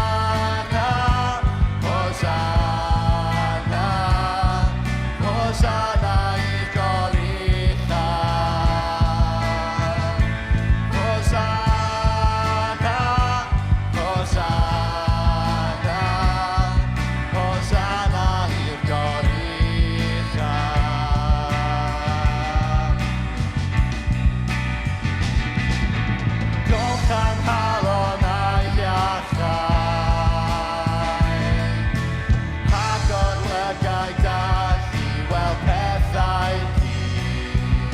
Hosanna, Hosanna i'r goruchaf. Hosanna, Hosanna, Hosanna i'r goruchaf. Gowch am halon a'i iachau, agor lygau dall i weld pethau hir.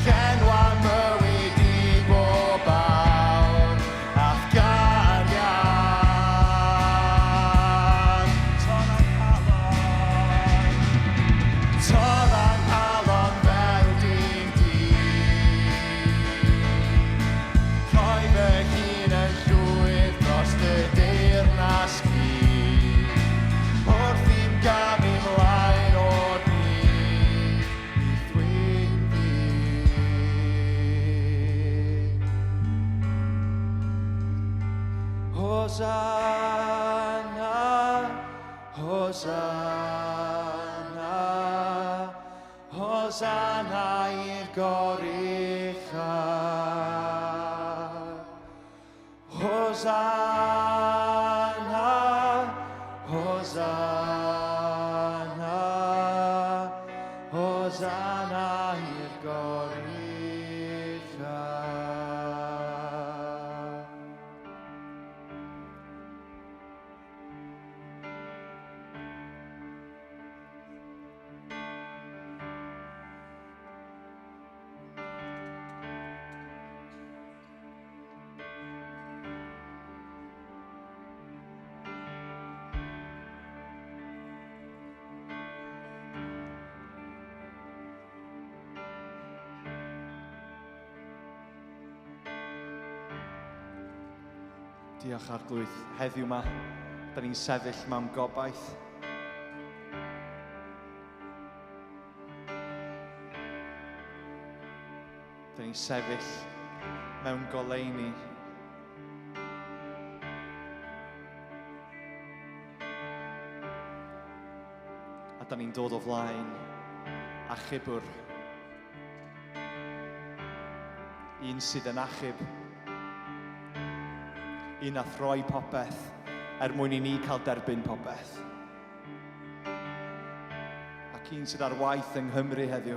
Llenwa mywyd i bob awr, a'th gariad. Torran halon fel dim dydd. Rhoi fy hun yn llwyr dros dy deyrnas glir, wrth i'n gamu mlaen o'r byd i Ffrwd Byw. Hosanna, Hosanna, Hosanna i'r goruchaf. Hosanna, Hosanna, Hosanna i'r goruchaf. Diolch Arglwydd, heddiw ma, da ni'n sefyll mewn gobaith. Da ni'n sefyll mewn goleuni. A da ni'n dod o flaen achubwr. Un sydd yn achub. Un a throi popeth mwyn i ni cael derbyn popeth. Ac un sydd ar waith yng Nghymru heddiw.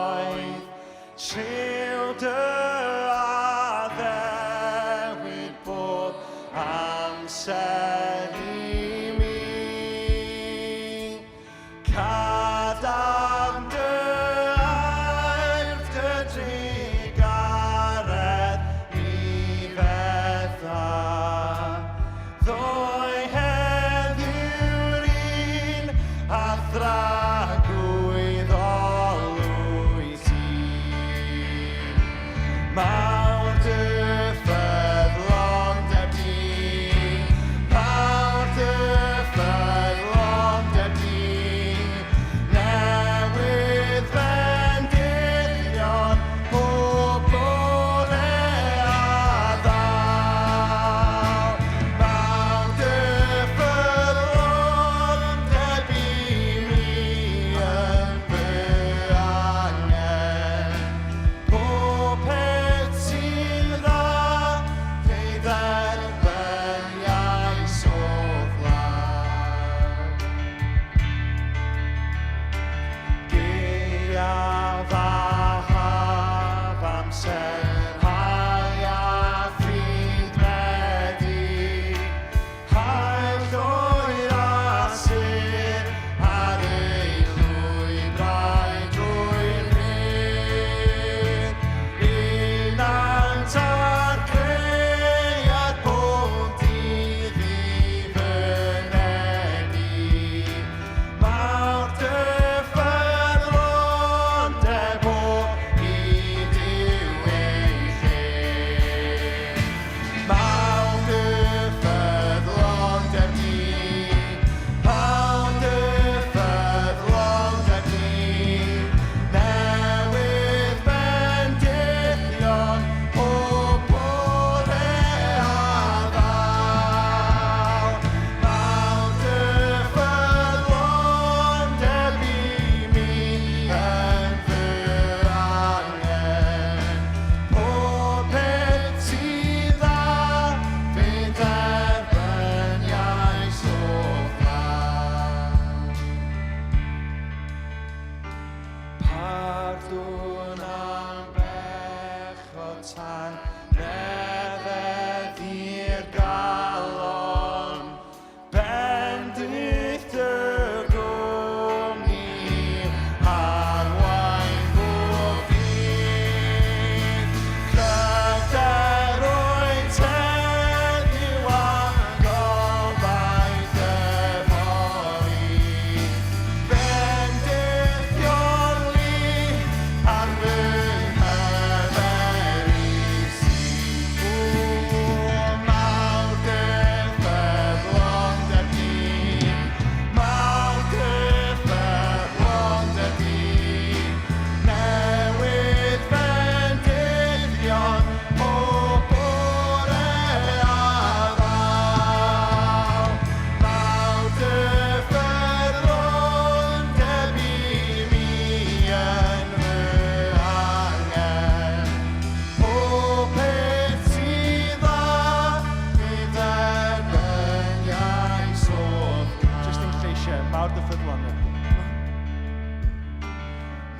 Mawr dy ffyddlon ebdi.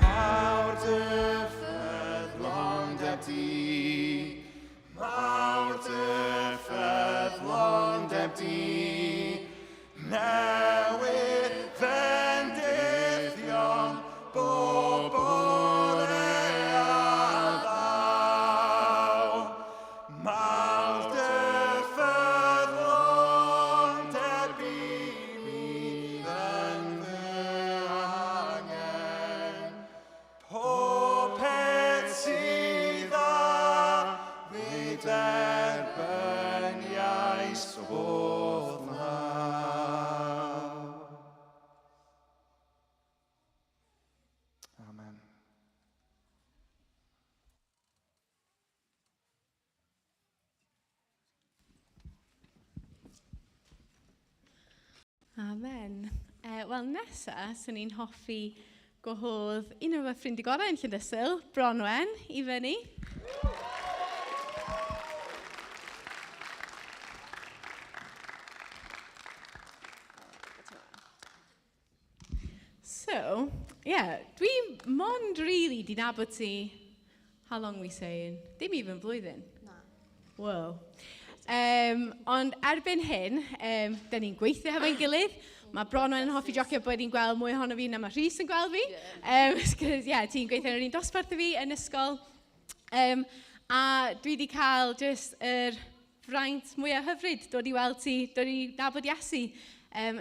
Mawr dy ffyddlon ebdi. Mawr dy ffyddlon ebdi. Newydd bendithion bobl eang ddaw. Mawr dy ffyddlon derbyn mi yn fy angen. Pob peth sydd â fi derbyniais oedd nawr. Amen. Amen. Wel, nesa, swn i'n hoffi gwahodd un o'r ffrindiau gorau yn Llanw, Bronwen, i fyny. So, dwi mond really di nabod ti, how long we saying? Dim even blwyddyn. Na. Wow. Ond erbyn hyn, da ni'n gweithio hefo'n gilydd. Mae Bronwen yn hoffi jocio bod ni'n gweld mwy ohono fi na mae Rhys yn gweld fi. Ti'n gweithio yn yr un dosbarth fi yn ysgol. A dwi wedi cael just yr fraint mwyaf hyfryd dod i weld ti, dod i nabod Iesu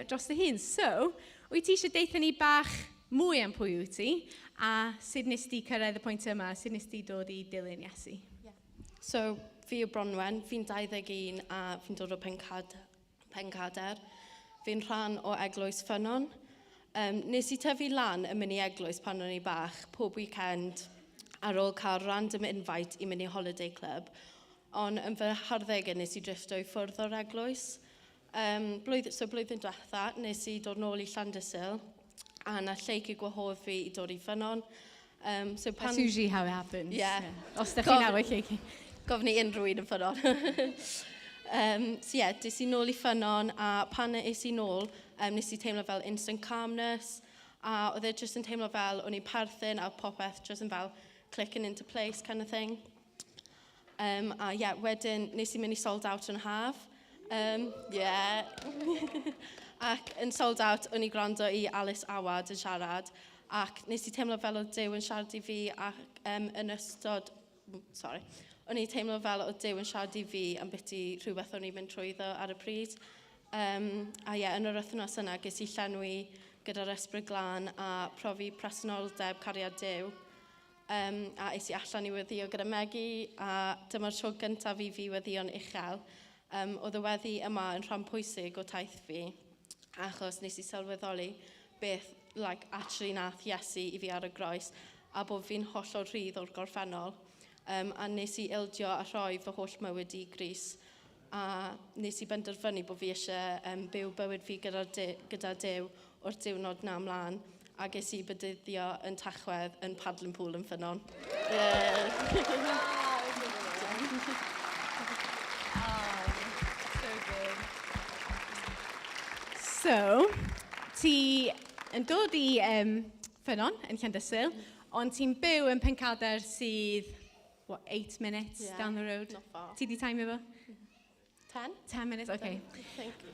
dros dy hun. So, wyt ti eisiau deitha ni bach mwy am pwy wyt ti, a sut nes ti cyrraedd y pwynt yma, sut nes ti dod i dilyn Iesu? So, fi yw Bronwen, fi'n 21 a fi'n dod o Pencader. Fi'n rhan o eglwys Ffynnon. Nes i tyfu lan yn mynd i eglwys pan o'n i bach, pob weekend ar ôl cael random invite i mynd i holiday club. Ond yn fy harddegau nes i drifto i ffwrdd o'r eglwys. Blwyddyn diwetha, nes i dod nôl i Llandysil, a na lleic i gwahodd fi i dod i Ffynnon. That's usually how it happens. Yeah. Os da chi'n awel lleic. Gofyn i unrhyw un yn Ffynnon. Des i nôl i Ffynnon, a pan es i nôl, nes i teimlo fel instant calmness, a oedd e jyst yn teimlo fel o'n i'n perthyn a popeth jyst yn fel clicking into place kind of thing. Wedyn nes i mynd i sold out yn haf. Ac yn sold out, o'n i gwrando i Alice Awad yn siarad, ac nes i teimlo fel oedd Duw yn siarad i fi ac yn ystod... O'n i teimlo fel oedd Duw yn siarad i fi am biti rhywbeth o'n i'n mynd trwyddo ar y pryd. Yn yr wythnos yna, ges i llenwi gyda'r ysbryd glân a profi presenoldeb cariad Duw. A es i allan i weddio gyda Megi, a dyma'r tro gyntaf i fi weddio'n uchel. Oedd y weddi yma yn rhan pwysig o taith fi, achos nes i sylweddoli beth actually nath Iesu i fi ar y groes, a bod fi'n hollol rhydd o'r gorffennol. A nes i ildio a rhoi fy holl mywyd i Gris. A nes i benderfynu bod fi eisiau byw bywyd fi gyda Duw o'r diwrnod na ymlaen. A ges i bydyddio yn Tachwedd yn Paddling Pool yn Ffynnon. So, ti yn dod i Ffynnon yn Llandysil, ond ti'n byw yn Pencader sydd 8 minutes down the road? Not far. Ti di time efo? 10? 10 minutes, okay. Thank you.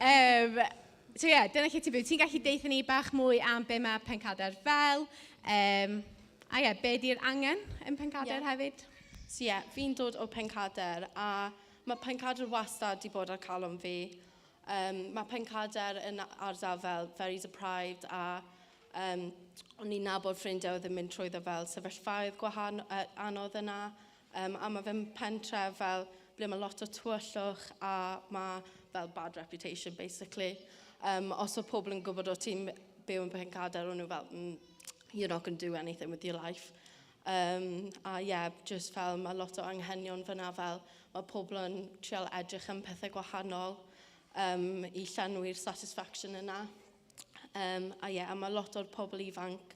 Dyna lle ti'n byw. Ti'n gallu deitha ni bach mwy am be mae Pencader fel. Be di'r angen yn Pencader hefyd? So fi'n dod o Pencader, a mae Pencader wastad di bod ar calon fi. Mae Pencader yn ardal fel very deprived, a o'n i'n nabod ffrindiau oedd yn mynd trwyddo fel sefyllfaoedd anodd yna. A mae fe'n pentref fel ble mae lot o tywyllwch a mae fel bad reputation, basically. Os o pobl yn gwybod o ti'n byw yn Pencader, o'n nhw fel, you're not going to do anything with your life. Just fel mae lot o anghenion fyna fel, mae pobl yn trial edrych yn pethau gwahanol i llenwi'r satisfaction yna. A mae lot o'r pobl ifanc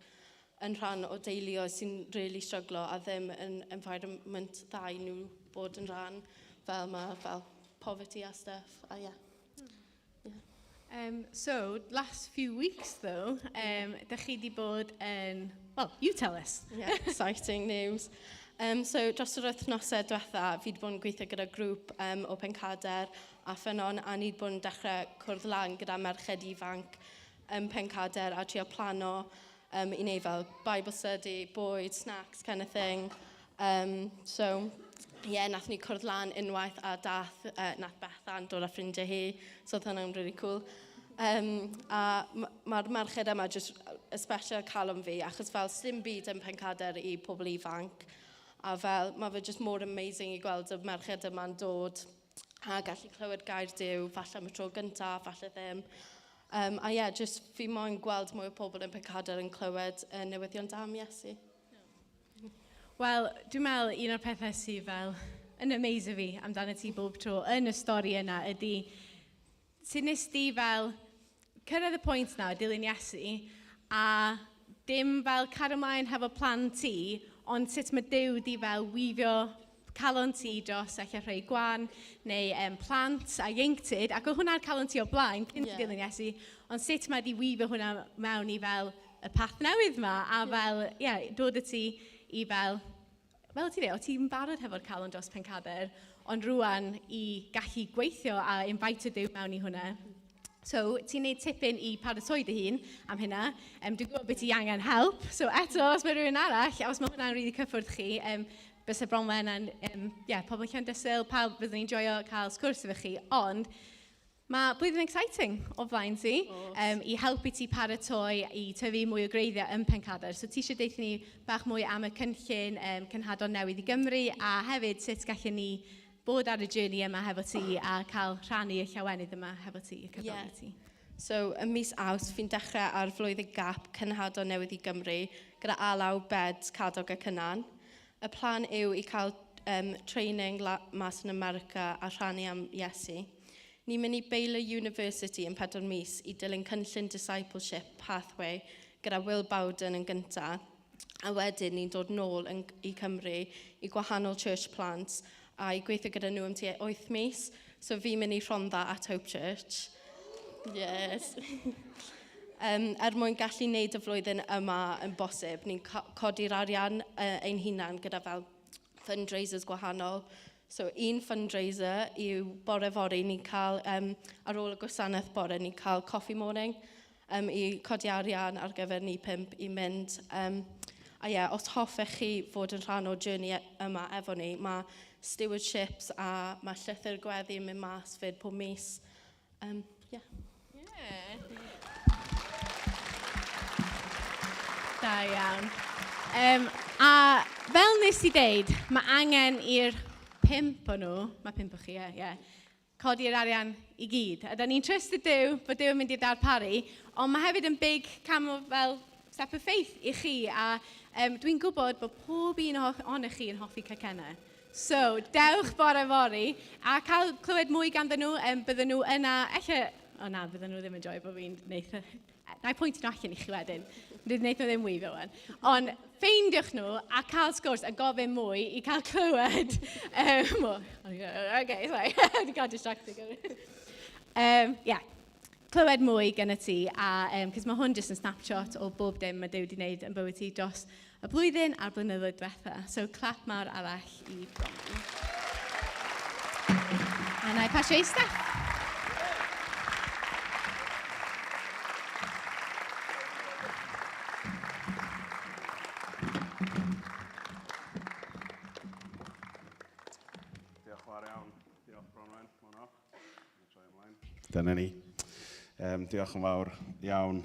yn rhan o deuluoedd sy'n really stryglo a ddim yn environment dda i nhw bod yn rhan fel poverty a stuff. So, last few weeks though, da chi di bod yn, well, you tell us. Yeah, exciting news. So, dros yr wythnosau diwetha, fi wedi bod yn gweithio gyda grŵp o Pencader a Ffynnon, a ni wedi bod yn dechrau cwrdd lan gyda merched ifanc Pencader a trio plano I wneud fel Bible study, bwyd, snacks, kind of thing. So, yeah, nath ni cwrdd lan unwaith a nath Bethan dod â ffrindiau hi, so oedd hwnna'n really cool. A mae'r merched yma just y special calon fi, achos fel slim byd yn Pencader I pobl ifanc. A fel, mae fe just more amazing I gweld y merched yma'n dod a gallu clywed gair Duw, falle am y tro gyntaf, falle ddim. A yeah, just fi moyn gweld mwy o pobl yn Pencader yn clywed newyddion da am Iesu. Wel, dwi'n meddwl un o'r pethau sydd fel yn amazing fi amdano ti bob tro yn y stori yna ydy sut nes di fel cyrraedd y pwynt na o dilyn Iesu a dim fel cario ymlaen hefo plan ti, ond sut mae Duw di fel wifio calon ti dros eich rhai gwan neu plant a ieuenctid ac o hwnna'r calon ti o blaen cyn dilyn Iesu, ond sut mae di wifio hwnna mewn I fel y path newydd yma a fel, dod y ti I fel ti dweud, o ti'n barod hefo'r calon dros Pencader, ond rwan I gallu gweithio a invite Duw mewn I hwnna. So, ti'n neud tipyn I paratoi dy hun am hynna. Dwi'n gwybod beth I angen help. So, eto, os mae rhywun arall, os mae hwnna'n rili cyffwrdd chi, bys y Bronwen yn, pobl Llandysul, pawb byddwn ni'n joio cael sgwrs efo chi, ond mae blwyddyn exciting o flaen ti I helpu ti paratoi I tyfu mwy o greiddiau yn Pencader. So ti eisiau deithio ni bach mwy am y cynllun cynhadon newydd I Gymru a hefyd sut gallwn ni bod ar y journey yma hefo ti a cael rhannu y llawenydd yma hefo ti, y cyfrol ti. So, ym mis Awst, fi'n dechrau ar flwyddyn gap cynhadon newydd I Gymru gyda alaw bed Cadog y Cynan. Y plan yw I cael training mas yn America a rhannu am Iesu. Ni'n mynd I Baylor University yn 4 mis I dilyn cynllun discipleship pathway gyda Will Bowden yn gyntaf. A wedyn ni'n dod nôl I Cymru I gwahanol church plants a I gweithio gyda nhw am tua 8 mis. So fi'n mynd I Rhondda at Hope Church. Yes. Mwyn gallu wneud y flwyddyn yma yn bosib, ni'n codi'r arian ein hunan gyda fel fundraisers gwahanol. So, un fundraiser yw bore fory, ni'n cael, ar ôl y gwasanaeth bore, ni'n cael coffee morning I codi arian ar gyfer ni 5 I mynd. Os hoffech chi fod yn rhan o journey yma efo ni, mae stewardships a mae llythyr gweddi yn mynd mas fyd pob mis. Da iawn. A fel nes I ddeud, mae angen i'r 5 o nhw, mae 5 o chi, codi'r arian I gyd. A da ni'n trust y Duw, bod Duw yn mynd i'r darparu, ond mae hefyd yn big cam o fel step of faith I chi. A dwi'n gwybod bod pob un ohonych chi yn hoffi cacennau. So, dewch bore fori a cael clywed mwy ganddyn nhw, bydden nhw yna, bydden nhw ddim yn joio bod fi'n neud. Na I pwyntio nhw allan I chi wedyn. Dwi'n neud nhw ddim wifio wan. Ond ffeindiwch nhw a cael sgwrs a gofyn mwy I cael clywed. Okay, sorry. Dwi'n cael distracted. Clywed mwy gen y ti. Cos mae hwn jyst yn snapshot o bob dim mae Duw wedi gwneud yn bywyd ti dros y blwyddyn a'r blynyddoedd diwetha. So, clap mawr arall I Bronwen. A na I pasio I Steph. Dyna ni. Diolch yn fawr iawn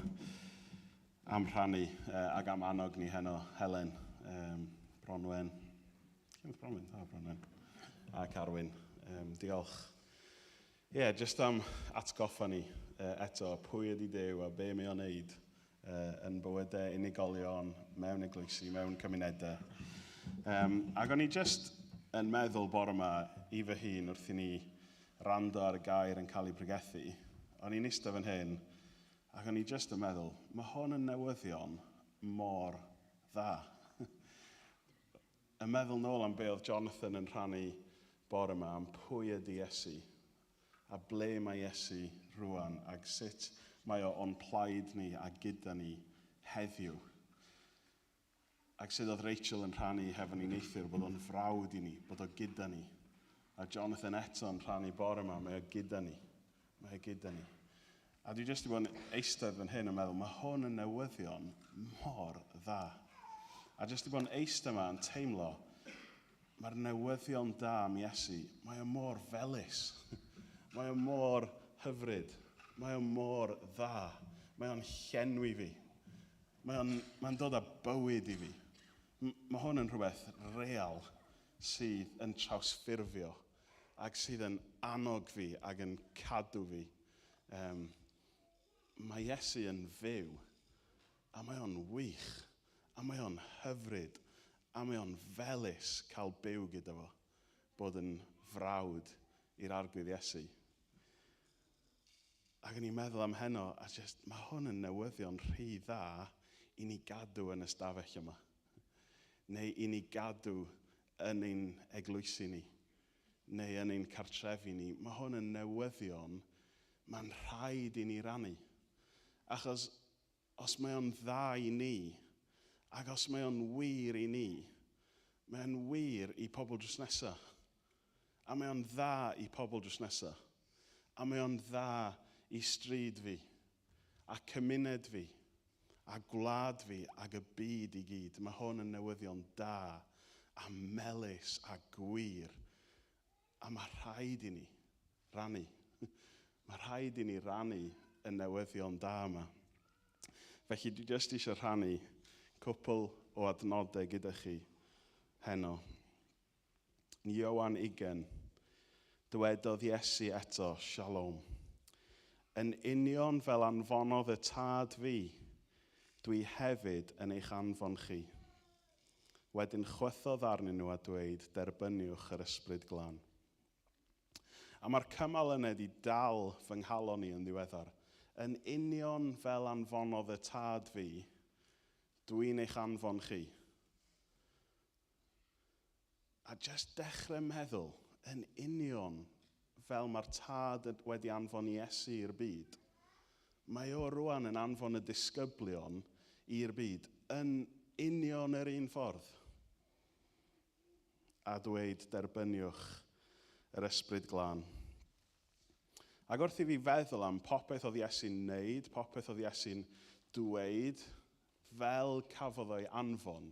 am rhannu ag am annog ni heno Helen, Bronwen, Bronwen, a Carwyn. Diolch. Just am atgoffa ni eto pwy ydi Duw a be mae o'n neud yn bywydau unigolion, mewn eglwysi, mewn cymunedau. Ac o'n I just yn meddwl bore yma I fy hun wrth I ni rando ar y gair yn cael ei pregethu, o'n i'n eistedd fan hyn, ac o'n I just yn meddwl, mae hwn yn newyddion mor dda. Yn meddwl nôl am be oedd Jonathan yn rhannu bore yma am pwy ydi Iesu, a ble mae Iesu rwan, ac sut mae o'n plaid ni a gyda ni heddiw. Ac sut oedd Rachel yn rhannu hefo ni neithiwr bod o'n frawd i ni, bod o gyda ni. A Jonathan eto yn rhannu bore yma, mae o gyda ni. Mae o gyda ni. A dwi jyst i bod yn eistedd fan hyn yn meddwl, mae hwn yn newyddion mor dda. A jyst i bod yn eistedd yma yn teimlo, mae'r newyddion da am Iesu, mae o mor felys. Mae o mor hyfryd. Mae o mor dda. Mae o'n llenwi fi. Mae'n dod â bywyd i fi. Mae hwn yn rhywbeth real sydd yn trawsffurfio ac sydd yn annog fi ac yn cadw fi. Mae Iesu yn fyw a mae o'n wych a mae o'n hyfryd a mae o'n felys cael byw gyda fo, bod yn frawd i'r arglwydd Iesu. Ac yn i'n meddwl am heno, a mae hwn yn newyddion rhy dda i ni gadw yn y stafell yma. Neu i ni gadw yn ein eglwysi ni, neu yn ein cartrefi ni. Mae hwn yn newyddion mae'n rhaid i ni rannu. Achos os mae o'n dda i ni, ac os mae o'n wir i ni, mae o'n wir i pobl drws nesa. A mae o'n dda i pobl drws nesa. A mae o'n dda i stryd fi, a cymuned fi, a gwlad fi, ac y byd i gyd. Mae hwn yn newyddion da, a melys, a gwir. A mae rhaid i ni rannu. Mae rhaid i ni rannu y newyddion da yma. Felly dwi jyst eisiau rhannu cwpl o adnodau gyda chi heno. Yn Ioan 20, dywedodd Iesu eto, Shalom. Yn union fel anfonodd y tad fi, dwi hefyd yn eich anfon chi. Wedyn chwythodd arnyn nhw a dweud, derbyniwch yr ysbryd glân. A mae'r cymal yna di dal fy nghalon ni yn ddiweddar. Yn union fel anfonodd y tad fi, dwi'n eich anfon chi. A jyst dechrau meddwl, yn union fel mae'r tad wedi anfon Iesu i'r byd, mae o rwan yn anfon y disgyblion i'r byd yn union yr un ffordd. A dweud, derbyniwch yr ysbryd glân. Ac wrth i fi feddwl am popeth oedd Iesu'n neud, popeth oedd Iesu'n dweud, fel cafodd o'i anfon,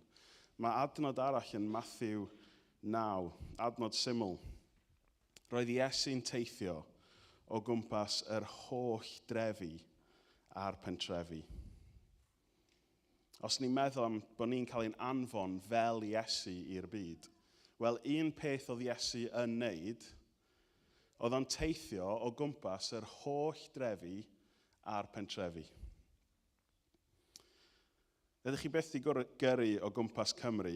mae adnod arall yn Matthew 9, adnod syml. Roedd Iesu'n teithio o gwmpas yr holl drefi a'r pentrefi. Os ni'n meddwl am bod ni'n cael ein anfon fel Iesu i'r byd, wel, un peth oedd Iesu yn neud, oedd o'n teithio o gwmpas yr holl drefi a'r pentrefi. Ydych chi byth i gyrru o gwmpas Cymru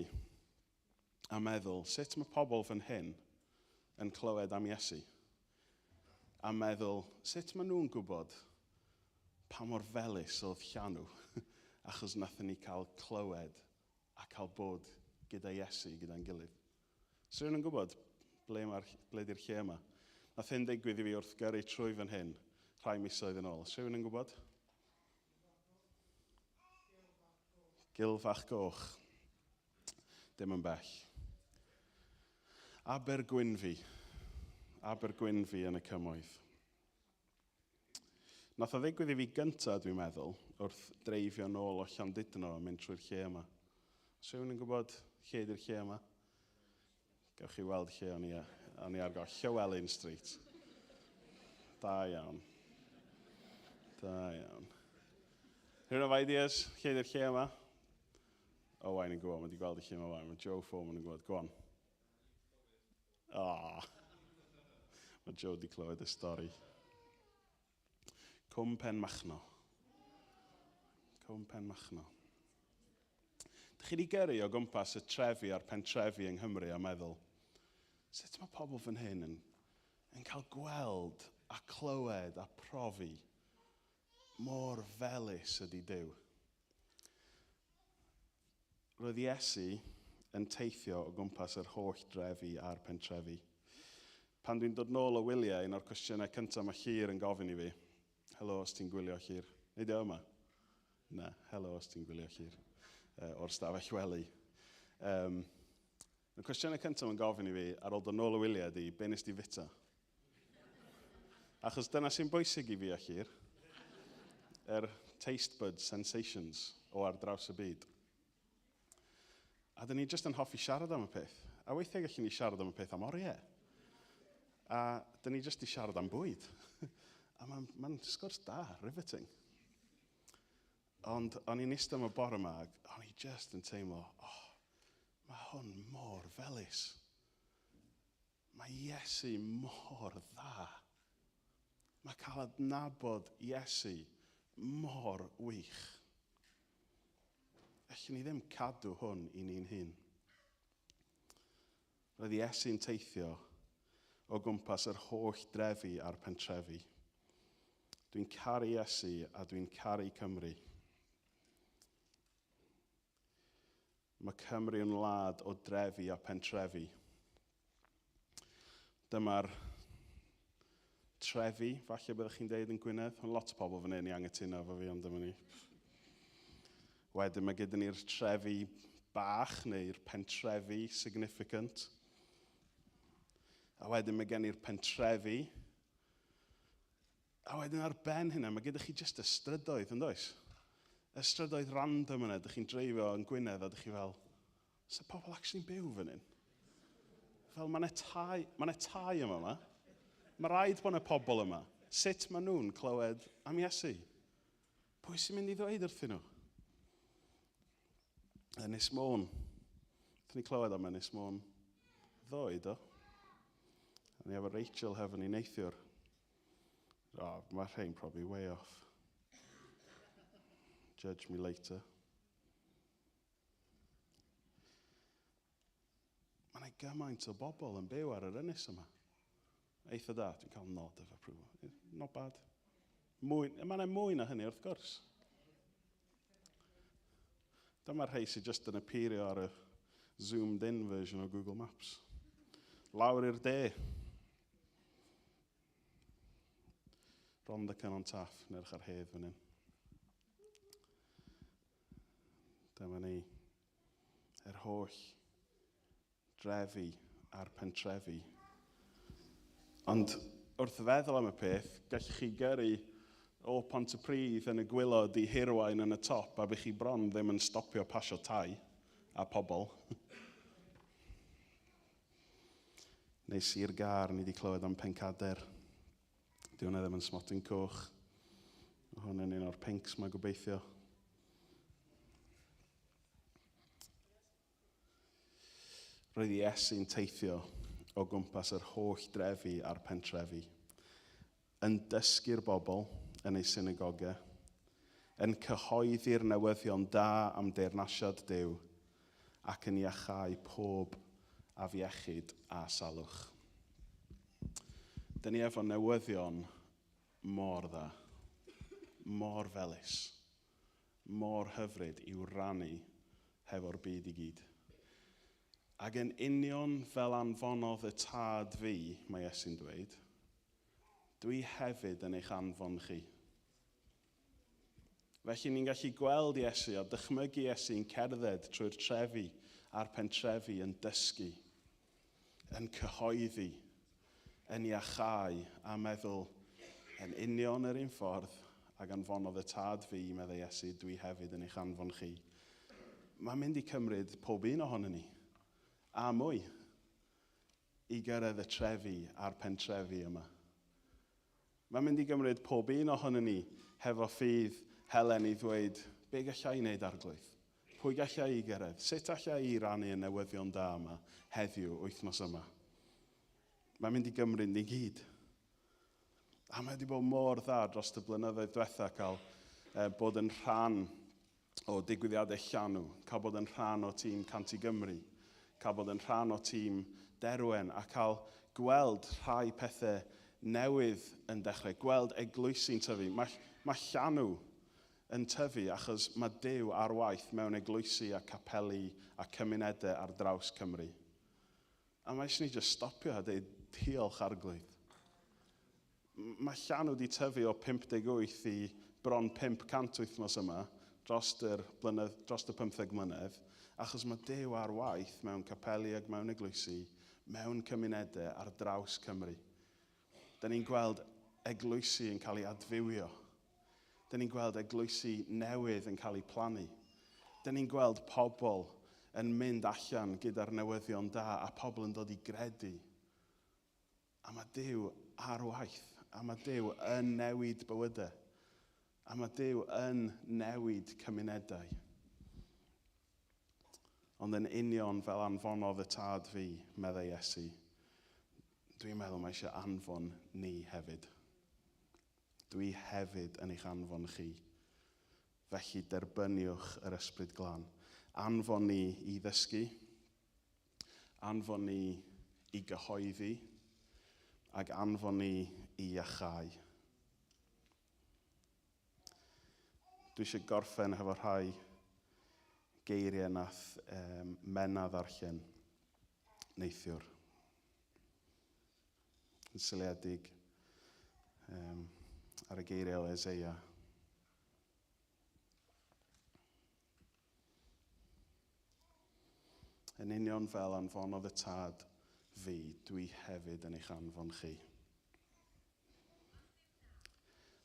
a meddwl, sut mae pobl fan hyn yn clywed am Iesu? A meddwl, sut maen nhw'n gwybod pa mor felys oedd Llanw, achos nathon ni cael clywed a cael bod gyda Iesu, gyda'n gilydd. So rwy'n yn gwybod ble di'r lle yma? Nath hyn digwydd i fi wrth gyrru trwy fan hyn, rhai misoedd yn ôl. So rwy'n yn gwybod? Gilfach Goch. Dim yn bell. Abergwynfi yn y cymoedd. Nath o ddigwydd i fi gyntaf, dwi'n meddwl, wrth dreifio nôl o Llandudno a mynd trwy'r lle yma. So rwy'n yn gwybod lle di'r lle yma? Gewch chi weld lle o'n i ar gael. Llywelyn Street. Da iawn. Da iawn. Rhywun o ideas? Lle di'r lle yma? O, wain yn gwybod, mae wedi gweld y lle yma wain. Mae Joe Foreman yn gwybod. Go on. Mae Joe wedi clywed y stori. Cwm Penmachno. Cwm Penmachno. Dych chi wedi gyrru o gwmpas y trefi a'r pentrefi yng Nghymru a meddwl, sut mae pobl fan hyn yn cael gweld a clywed a profi mor felys ydi Duw? Roedd Iesu yn teithio o gwmpas yr holl drefi a'r pentrefi. Pan dwi'n dod nôl o wyliau, un o'r cwestiynau cyntaf mae Llyr yn gofyn i fi, helo os ti'n gwylio llyr. Neu di o yma? Na, helo os ti'n gwylio llyr. O'r stafell wely. Y cwestiynau cyntaf yn gofyn i fi ar ôl dod nôl y wyliau ydi, be nes di fita? Achos dyna sy'n bwysig i fi a llyr. Taste bud sensations o ar draws y byd. A dyn ni jyst yn hoffi siarad am y peth. A weithiau gallwn ni siarad am y peth am oriau. A dyn ni jyst i siarad am bwyd. A mae'n sgwrs da, riveting. Ond o'n i'n eistedd am y bore yma, o'n i jyst yn teimlo, mae hwn mor felys. Mae Iesu mor dda. Mae cael adnabod Iesu mor wych. Allwn ni ddim cadw hwn i ni'n hun. Roedd Iesu'n teithio o gwmpas yr holl drefi a'r pentrefi. Dwi'n caru Iesu a dwi'n caru Cymru. Mae Cymru yn wlad o drefi a pentrefi. Dyma'r trefi, falle byddwch chi'n deud yn Gwynedd, ond lot o pobl fan hyn i angytuno efo fi am dyma ni. Wedyn mae gyda ni'r trefi bach neu'r pentrefi significant. A wedyn mae gen i'r pentrefi. A wedyn ar ben hynna, mae gyda chi jyst ystrydoedd, yn does? Ystrydoedd random yna, ydych chi'n dreifio yn Gwynedd a ydych chi fel, oes y pobl actually'n byw fan hyn? Fel, mae tai yma. Mae rhaid bod yna pobl yma. Sut maen nhw'n clywed am Iesu? Pwy sy'n mynd i ddweud wrthyn nhw? Ynys Môn. Ydyn ni clywed am Ynys Môn ddoe, do? A ni efo Rachel hefo ni neithiwr. Mae rhain probably way off. Judge me later. Mae gymaint o bobl yn byw ar yr ynys yma. Eitha da, dwi'n cael nod of approval. Not bad. Mae'n mwy na hynny wrth gwrs. Dyma'r rhai sydd jyst yn appeario ar y zoomed in version o Google Maps. Lawr i'r de. Rond y Cynon Taff, nerch ar hedd fan hyn. Dyma ni. Yr holl drefi a'r pentrefi. Ond wrth feddwl am y peth, gallwch chi gyrru o Pontypridd yn y gwylod i Hirwaun yn y top a bych chi bron ddim yn stopio pasio tai a pobl. Neu Sir Gar, ni wedi clywed am Pencader. Di hwnna ddim yn smotyn coch. Hwn yn un o'r pinks mae gobeithio. Roedd Iesu'n teithio o gwmpas yr holl drefi a'r pentrefi, yn dysgu'r bobl yn eu synagogau, yn cyhoeddi'r newyddion da am deyrnasiad Duw, ac yn iachau pob afiechyd a salwch. Dyn ni efo newyddion mor dda, mor felys, mor hyfryd i'w rannu hefo'r byd i gyd. Ac yn union fel anfonodd y tad fi, mae Iesu'n dweud, dwi hefyd yn eich anfon chi. Felly ni'n gallu gweld Iesu a dychmygu Iesu'n cerdded trwy'r trefi a'r pentrefi yn dysgu, yn cyhoeddi, yn iachau a meddwl yn union yr un ffordd ac anfonodd y tad fi, meddwl Iesu, dwi hefyd yn eich anfon chi. Mae'n mynd i cymryd pob un ohonyn ni. A mwy, i gyrraedd y trefi a'r pentrefi yma. Mae'n mynd i gymryd pob un ohonyn ni hefo ffydd Helen i ddweud, be gallai i wneud arglwydd? Pwy gallai i gyrraedd? Sut allai i rannu y newyddion da yma heddiw wythnos yma? Mae'n mynd i gymryd ni gyd. A mae wedi bod mor dda dros y blynyddoedd diwetha cael bod yn rhan o digwyddiadau Llanw, cael bod yn rhan o tîm Canti Gymru, cael bod yn rhan o tîm Derwen a cael gweld rhai pethau newydd yn dechrau, gweld eglwysi'n tyfu. Mae Llanw yn tyfu achos mae Duw ar waith mewn eglwysi a capeli a cymunedau ar draws Cymru. A mae eisiau ni just stopio a dweud diolch arglwydd. Mae Llanw wedi tyfu o 58 i bron 500 wythnos yma, dros y 15 mlynedd, achos mae Duw ar waith mewn capeli ac mewn eglwysi, mewn cymunedau ar draws Cymru. Da ni'n gweld eglwysi yn cael ei adfywio. Da ni'n gweld eglwysi newydd yn cael ei plannu. Da ni'n gweld pobl yn mynd allan gyda'r newyddion da a pobl yn dod i gredu. A mae Duw ar waith. A mae Duw yn newid bywydau. A mae Duw yn newid cymunedau. Ond yn union fel anfonodd y tad fi, meddai Iesu, dwi'n meddwl mae eisiau anfon ni hefyd. Dwi hefyd yn eich anfon chi. Felly derbyniwch yr ysbryd glân. Anfon ni i ddysgu, anfon ni i gyhoeddi, ac anfon ni i iachau. Dwi eisiau gorffen hefo rhai geiriau nath Mena ddarllen neithiwr. Yn syliedig ar y geiriau o Eseia. Yn union fel anfonodd y tad fi, dwi hefyd yn eich anfon chi.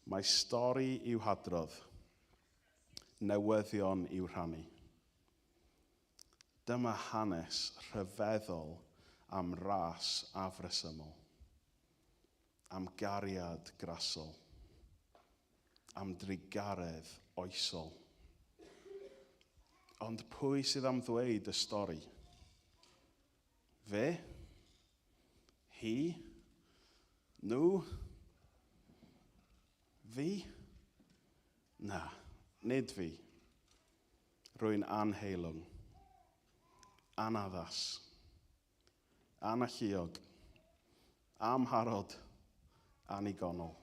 Mae stori i'w hadrodd, newyddion i'w rhannu. Dyma hanes rhyfeddol am ras afresymol, am gariad grasol, am drigaredd oesol. Ond pwy sydd am ddweud y stori? Fe? Hi? Nhw? Fi? Na, nid fi. Rwy'n anheilwng, anaddas, analluog, amharod, anigonol.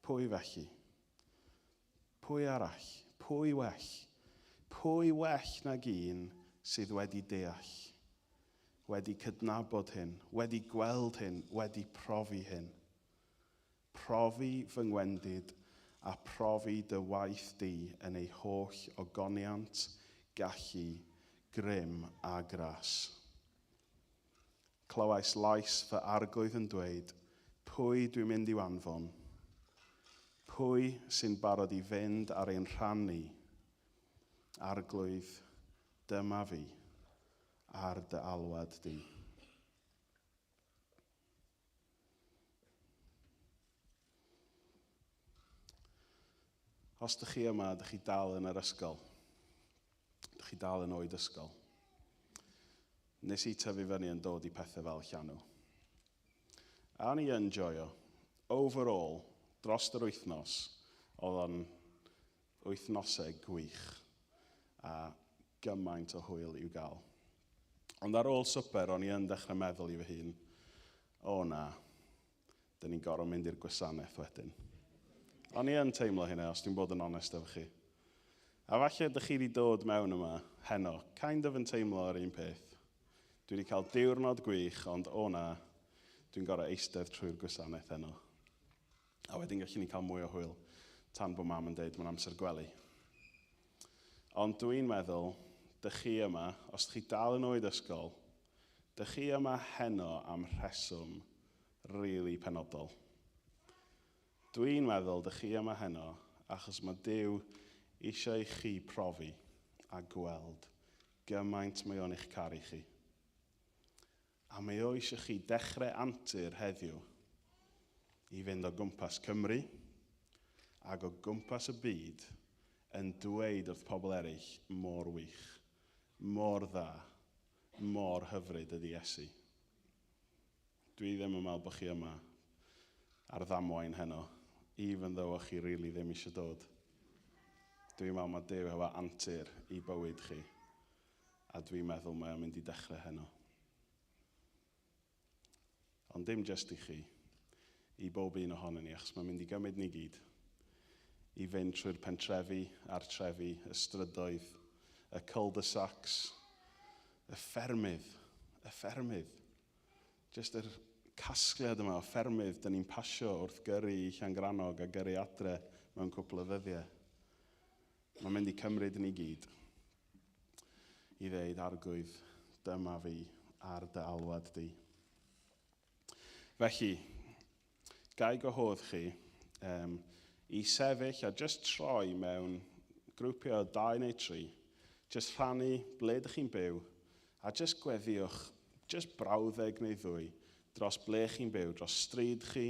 Pwy felly? Pwy arall? Pwy well? Pwy well nag un sydd wedi deall, wedi cydnabod hyn, wedi gweld hyn, wedi profi hyn. Profi fy ngwendid a profi dy waith di yn ei holl ogoniant, gallu, grym a gras. Clywais lais fy arglwydd yn dweud, pwy dwi'n mynd i'w anfon? Pwy sy'n barod i fynd ar ein rhannu? Arglwydd, dyma fi, ar dy alwad di. Os ydych chi yma, ydych chi dal yn yr ysgol. Ydych chi dal yn oed ysgol. Nes i tyfu fyny yn dod i pethau fel Llanw. A ni yn joio. Overall, dros yr wythnos, oedd o'n wythnosau gwych. A gymaint o hwyl i'w gael. Ond ar ôl swper, o'n i yn dechrau meddwl i fy hun, o na, dyn ni'n gorfod mynd i'r gwasanaeth wedyn. O'n i yn teimlo hynna, os dwi'n bod yn onest efo chi. A falle ydych chi wedi dod mewn yma, heno, kind of yn teimlo ar un peth. Dwi wedi cael diwrnod gwych, ond o na, dwi'n gorfod eistedd trwy'r gwasanaeth heno. A wedyn gallwn ni cael mwy o hwyl, tan bod mam yn deud, mae'n amser gwely. Ond dwi'n meddwl, dych chi yma, os chi dal yn oed ysgol, dych chi yma heno am rheswm rili penodol. Dwi'n meddwl, dych chi yma heno, achos mae Duw eisiau i chi profi a gweld gymaint mae o'n eich caru chi. A mae o eisiau chi dechrau antur heddiw i fynd o gwmpas Cymru ac o gwmpas y byd yn dweud wrth pobl eraill mor wych, mor dda, mor hyfryd ydi Iesu. Dwi ddim yn meddwl bod chi yma ar ddamwain heno, even though o'ch chi really ddim eisiau dod. Dwi'n meddwl mae Duw hefo antur i bywyd chi, a dwi'n meddwl mae o'n mynd i dechrau heno. Ond dim jyst i chi, i bob un ohono ni, achos mae'n mynd i gymryd ni gyd, i fynd trwy'r pentrefi, a'r trefi, y strydoedd, y cul-de-sacs, y ffermydd, jyst yr casgliad yma o ffermydd dyn ni'n pasio wrth gyrru i Llangranog a gyrru adre mewn cwpl o ddyddiau. Mae'n mynd i cymryd ni gyd i ddeud arglwydd, dyma fi ar dy alwad di. Felly, gai gwahodd chi i sefyll a just troi mewn grwpiau o 2 neu 3, just rhannu ble ydych chi'n byw, a just gweddiwch, just brawddeg neu 2, dros ble chi'n byw, dros stryd chi,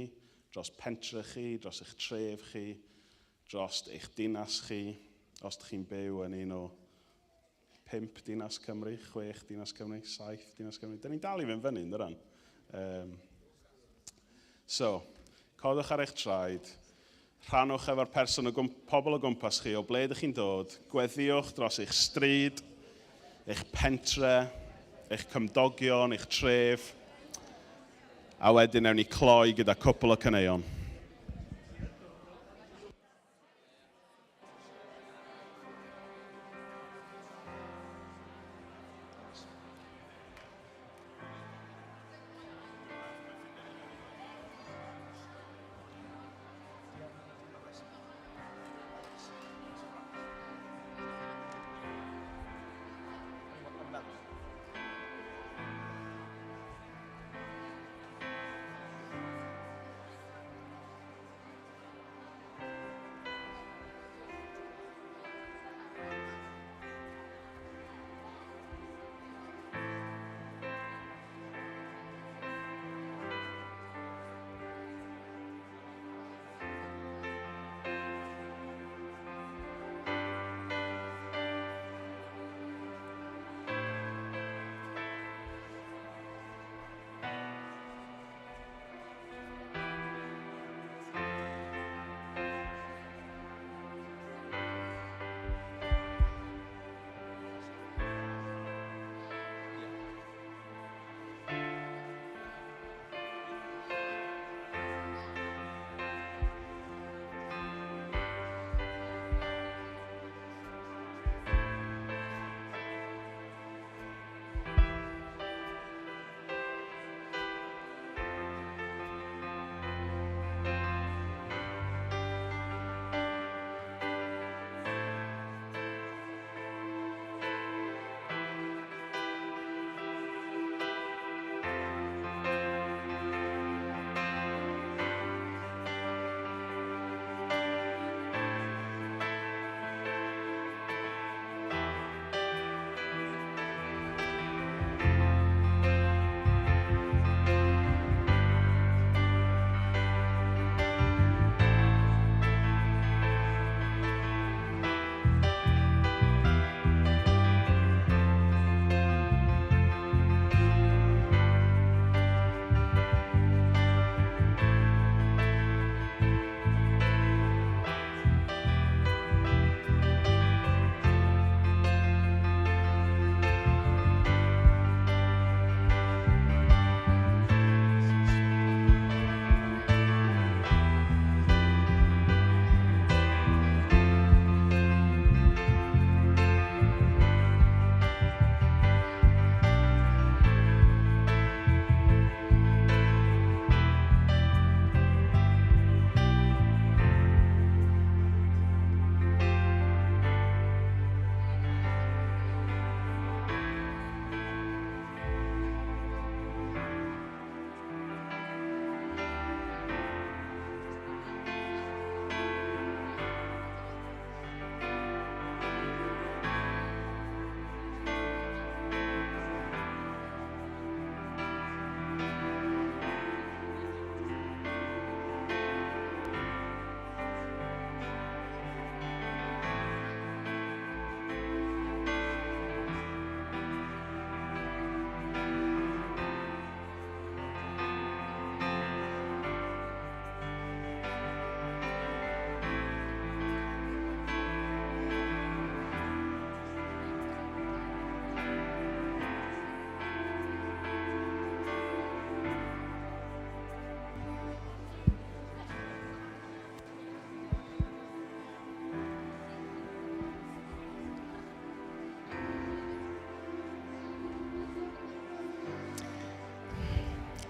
dros pentre chi, dros eich tref chi, dros eich dinas chi, os ydych chi'n byw yn un o 5 dinas Cymru, 6 dinas Cymru, 7 dinas Cymru. Da ni'n dal i fynd fyny, yn dyran. So, codwch ar eich traed, rhannwch efo'r person pobl o gwmpas chi, o ble ydych chi'n dod, gweddiwch dros eich stryd, eich pentre, eich cymdogion, eich tref, a wedyn newn ni cloi gyda cwpl o caneuon.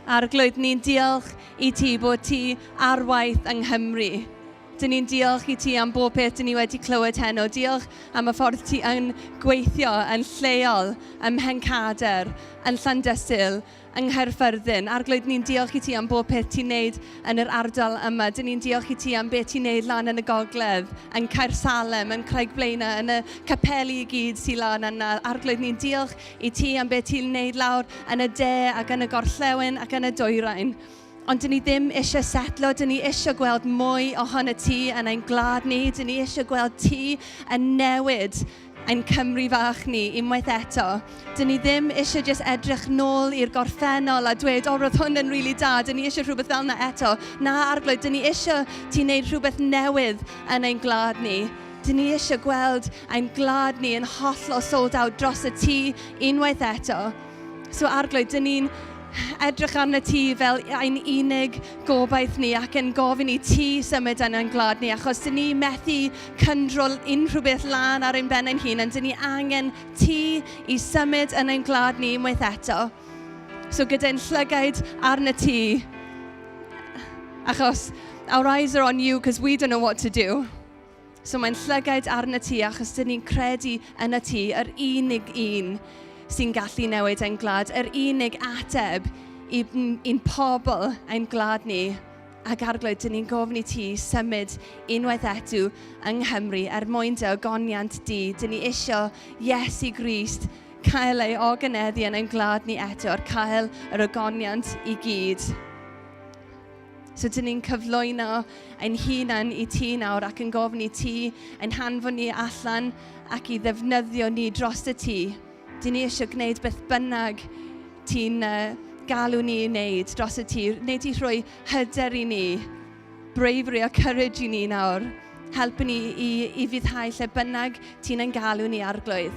Arglwydd, ni'n diolch i ti bod ti ar waith yng Nghymru. Dyn ni'n diolch i ti am bob peth dyn ni wedi clywed heno. Diolch am y ffordd ti yn gweithio yn lleol, ym Mhencader, yn Llandysul, yng Nghaerffyrddin. Arglwydd, ni'n diolch i ti am bob peth ti'n neud yn yr ardal yma. Dyn ni'n diolch i ti am beth ti'n neud lan yn y Gogledd, yn Caersalem, yn Craigblaenau, yn y capeli i gyd sy'n lan yna. Arglwydd, ni'n diolch i ti am beth ti'n neud lawr yn y de ac yn y Gorllewin ac yn y Dwyrain. Ond dyn ni ddim eisiau setlo, dyn ni eisiau gweld mwy ohono ti yn ein glad ni. Dyn ni eisiau gweld ti yn newid ein Cymru fach ni unwaith eto. Dyn ni ddim eisiau just edrych nôl i'r gorffennol a dweud, o, roedd hwn yn rili da, dyn ni eisiau rhywbeth fel yna eto. Na, Arglwydd, dyn ni eisiau ti wneud rhywbeth newydd yn ein glad ni. Dyn ni eisiau gweld ein glad ni yn hollol sold out dros y ti unwaith eto. So, Arglwydd, dyn ni'n edrych arno ti fel ein unig gobaith ni ac yn gofyn i ti symud yn ein glad ni, achos dyn ni methu cyndrol unrhyw beth lan ar ein ben ein hun, ond dyn ni angen ti i symud yn ein glad ni unwaith eto. So gyda'n llygaid arno ti, achos our eyes are on you because we don't know what to do. So mae'n llygaid arno ti achos dyn ni'n credu yn y ti, yr unig un sy'n gallu newid ein glad, yr unig ateb i'n pobl ein glad ni. Ac Arglwydd, dyn ni'n gofyn i ti symud unwaith eto yng Nghymru mwyn dy ogoniant di. Dyn ni eisiau Iesu Grist cael ei oganeddu yn ein glad ni eto, ar cael yr ogoniant i gyd. So dyn ni'n cyflwyno ein hunan i ti nawr ac yn gofyn i ti ein hanfon ni allan ac i ddefnyddio ni dros y ti. Dyn ni eisiau gwneud beth bynnag ti'n galw ni i wneud dros y ti. Wnei ti rhoi hyder i ni, bravery a courage i ni nawr. Helpu ni i fyddhau lle bynnag ti'n yn galw ni, Arglwydd.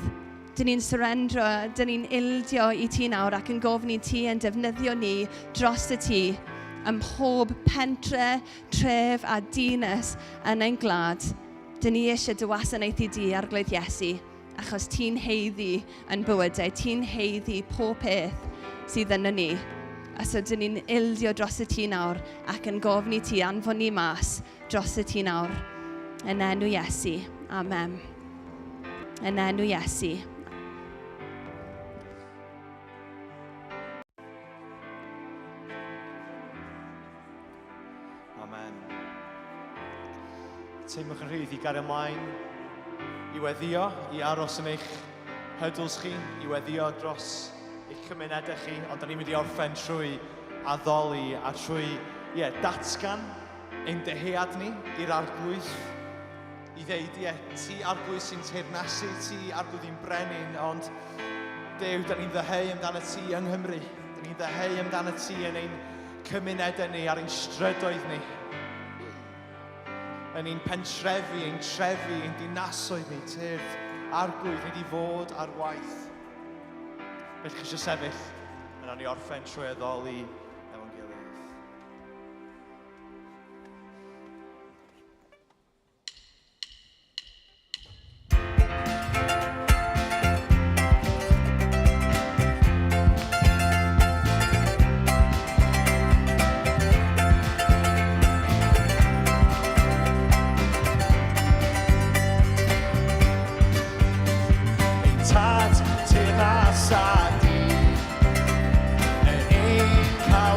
Dyn ni'n surrendro, dyn ni'n ildio i ti nawr ac yn gofyn i ti yn defnyddio ni dros y ti ym mhob pentre, tref a dinas yn ein glad. Dyn ni eisiau dy wasanaethu di, Arglwydd Iesu, achos ti'n heiddi yn bywydau, ti'n heiddi pob peth sydd yna ni. A so dyn ni'n ildio dros y ti nawr ac yn gofyn i ti anfon ni mas dros y ti nawr. Yn enw Iesu. Amen. Yn enw Iesu. Amen. Teimlwch yn rhydd i gario ymlaen, i weddio, i aros yn eich hydls chi, i weddio dros eich cymunedau chi, ond da ni'n mynd i orffen trwy addoli a trwy datgan ein dehead ni i'r arglwydd, i ddeud, ti arglwydd sy'n teyrnasu, ti arglwydd i'n brenin, ond Dew, da ni'n ddeheu amdano ti yng Nghymru, da ni'n ddeheu amdano ti yn ein cymunedau ni ar ein strydoedd ni, yn ein pentrefi, ein trefi, ein dinasoedd ni, tyrd arglwydd ni wedi fod ar waith. Felly chi eisiau sefyll, yna ni orffen trwy addoli efo'n gilydd. Tad teyrnas a di yn ein cael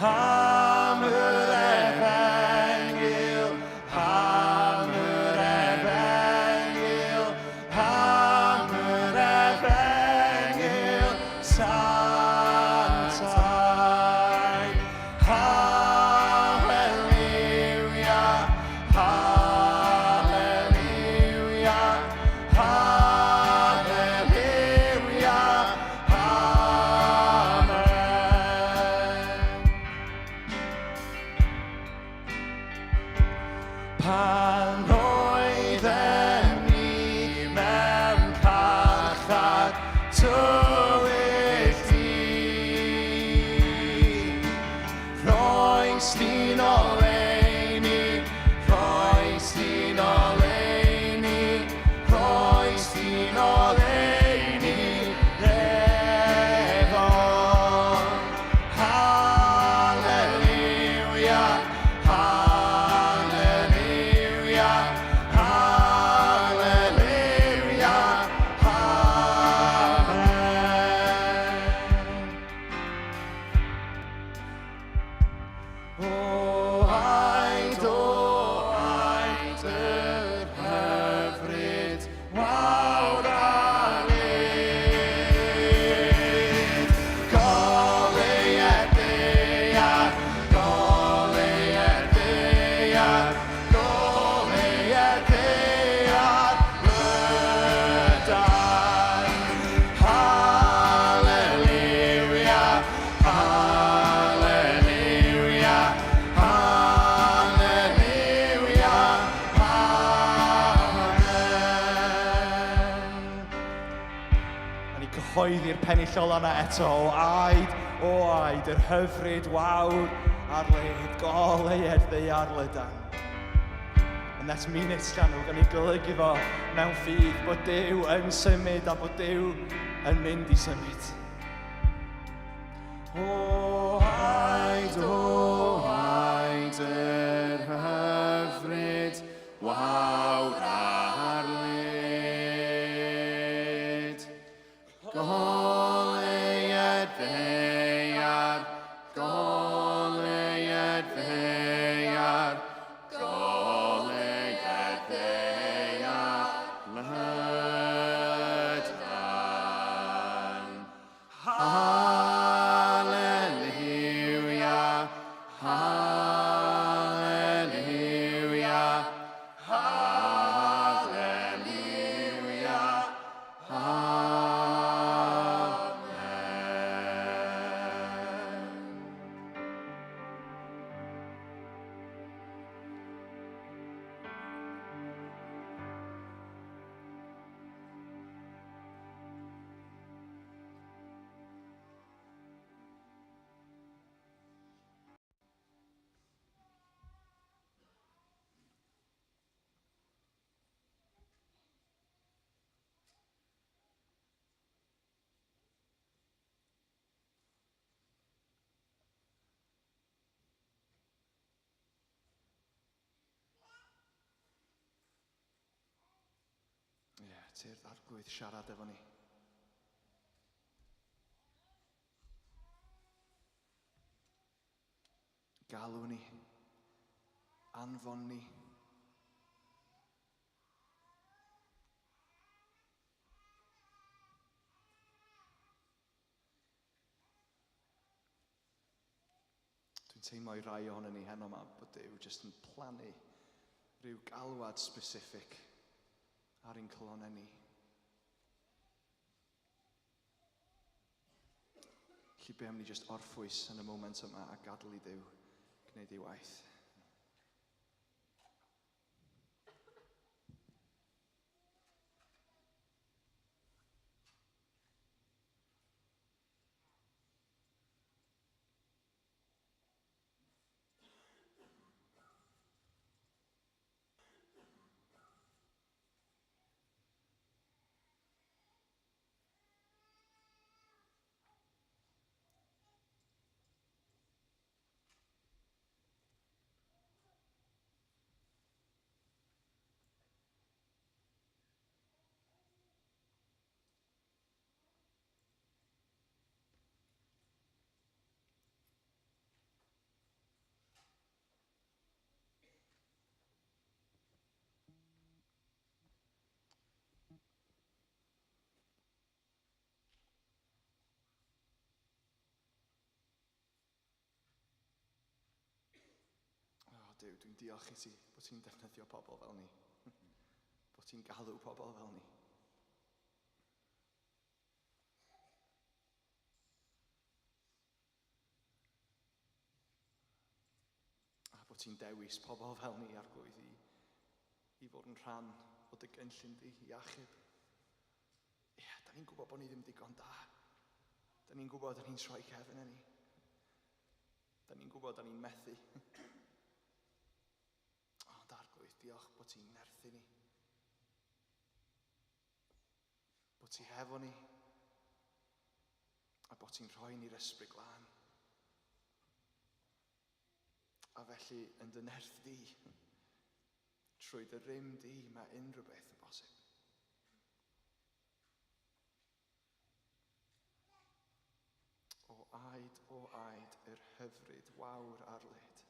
Am yr Efengyl, am yr Efengyl, am yr Efengyl Santaidd. Halleluia, halleluia, halleluia, amen. Pan oedden ni mewn carchar tywyll di, roes di'n oleuni, roes di'n oleuni, roes di'n oleuni efo. Halleluia, halleluia, halleluia, amen. O aid, yr hyfryd wawr a lyd. Goleued deuar, goleued deuar, goleued deuar Lydan. Halleluia, halleluia, halleluia, amen. A ni cyhoeddi'r pennill olana eto o aid, yr hyfryd wawr ar led, goleued ddeiar Lydan. And that's mean it's llanw, gan i golygu fo mewn ffydd bod Duw yn symud a bod Duw yn mynd i symud. O aid, yr hyfryd wawr ar led. Goleued ddeiar, goleued ddeiar, goleued ddeiar Lydan. Halleluia, halleluia, halleluia, amen. Teirdd arglwydd siarad efo ni. Galw ni, anfon ni. Dwi'n teimlo i rai ohonon ni heno yma bod Duw jyst yn plannu rhyw galwad specific ar ein clonau ni. Felly be am ni jyst orffwys yn y moment yma a gadael i Duw gwneud ei waith. Duw, dwi'n diolch i ti bod ti'n defnyddio pobl fel ni. Bod ti'n galw pobl fel ni. A bod ti'n dewis pobl fel ni Arglwydd i fod yn rhan o dy gynllun di i achub. Ie, da ni'n gwybod bod ni ddim digon da. Da ni'n gwybod da ni'n troi cefn yn ni. Da ni'n gwybod da ni'n methu. Ond Arglwydd, diolch bod ti'n nerthu ni. Bod ti hefo ni. A bod ti'n rhoi ni'r ysbryd glân. A felly, yn dy nerth di, trwy dy rym di, mae unrhyw beth yn bosib. O aed yr hyfryd wawr ar led.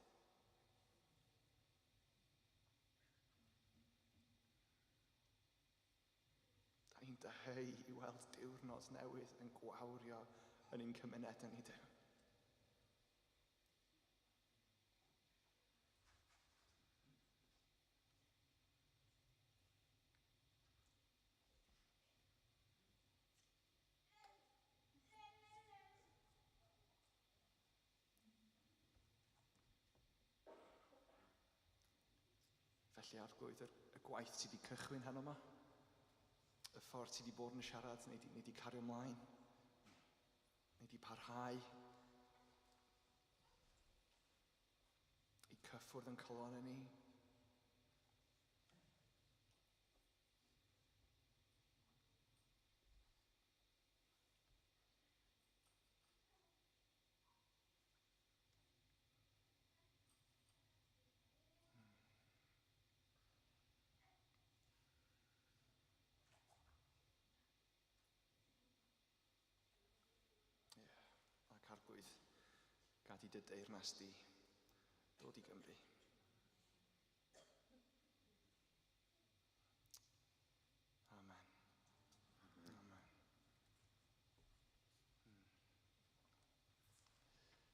Da ni'n dyheu i weld diwrnod newydd yn gwawrio yn ein cymunedau ni, Duw. Felly Arglwydd, y gwaith ti wedi cychwyn heno yma, y ffordd ti wedi bod yn siarad, neu di cario ymlaen, neu di parhau i cyffwrdd yn colon ni. Ac Arglwydd, gad i dy deyrnas di ddod i Gymru.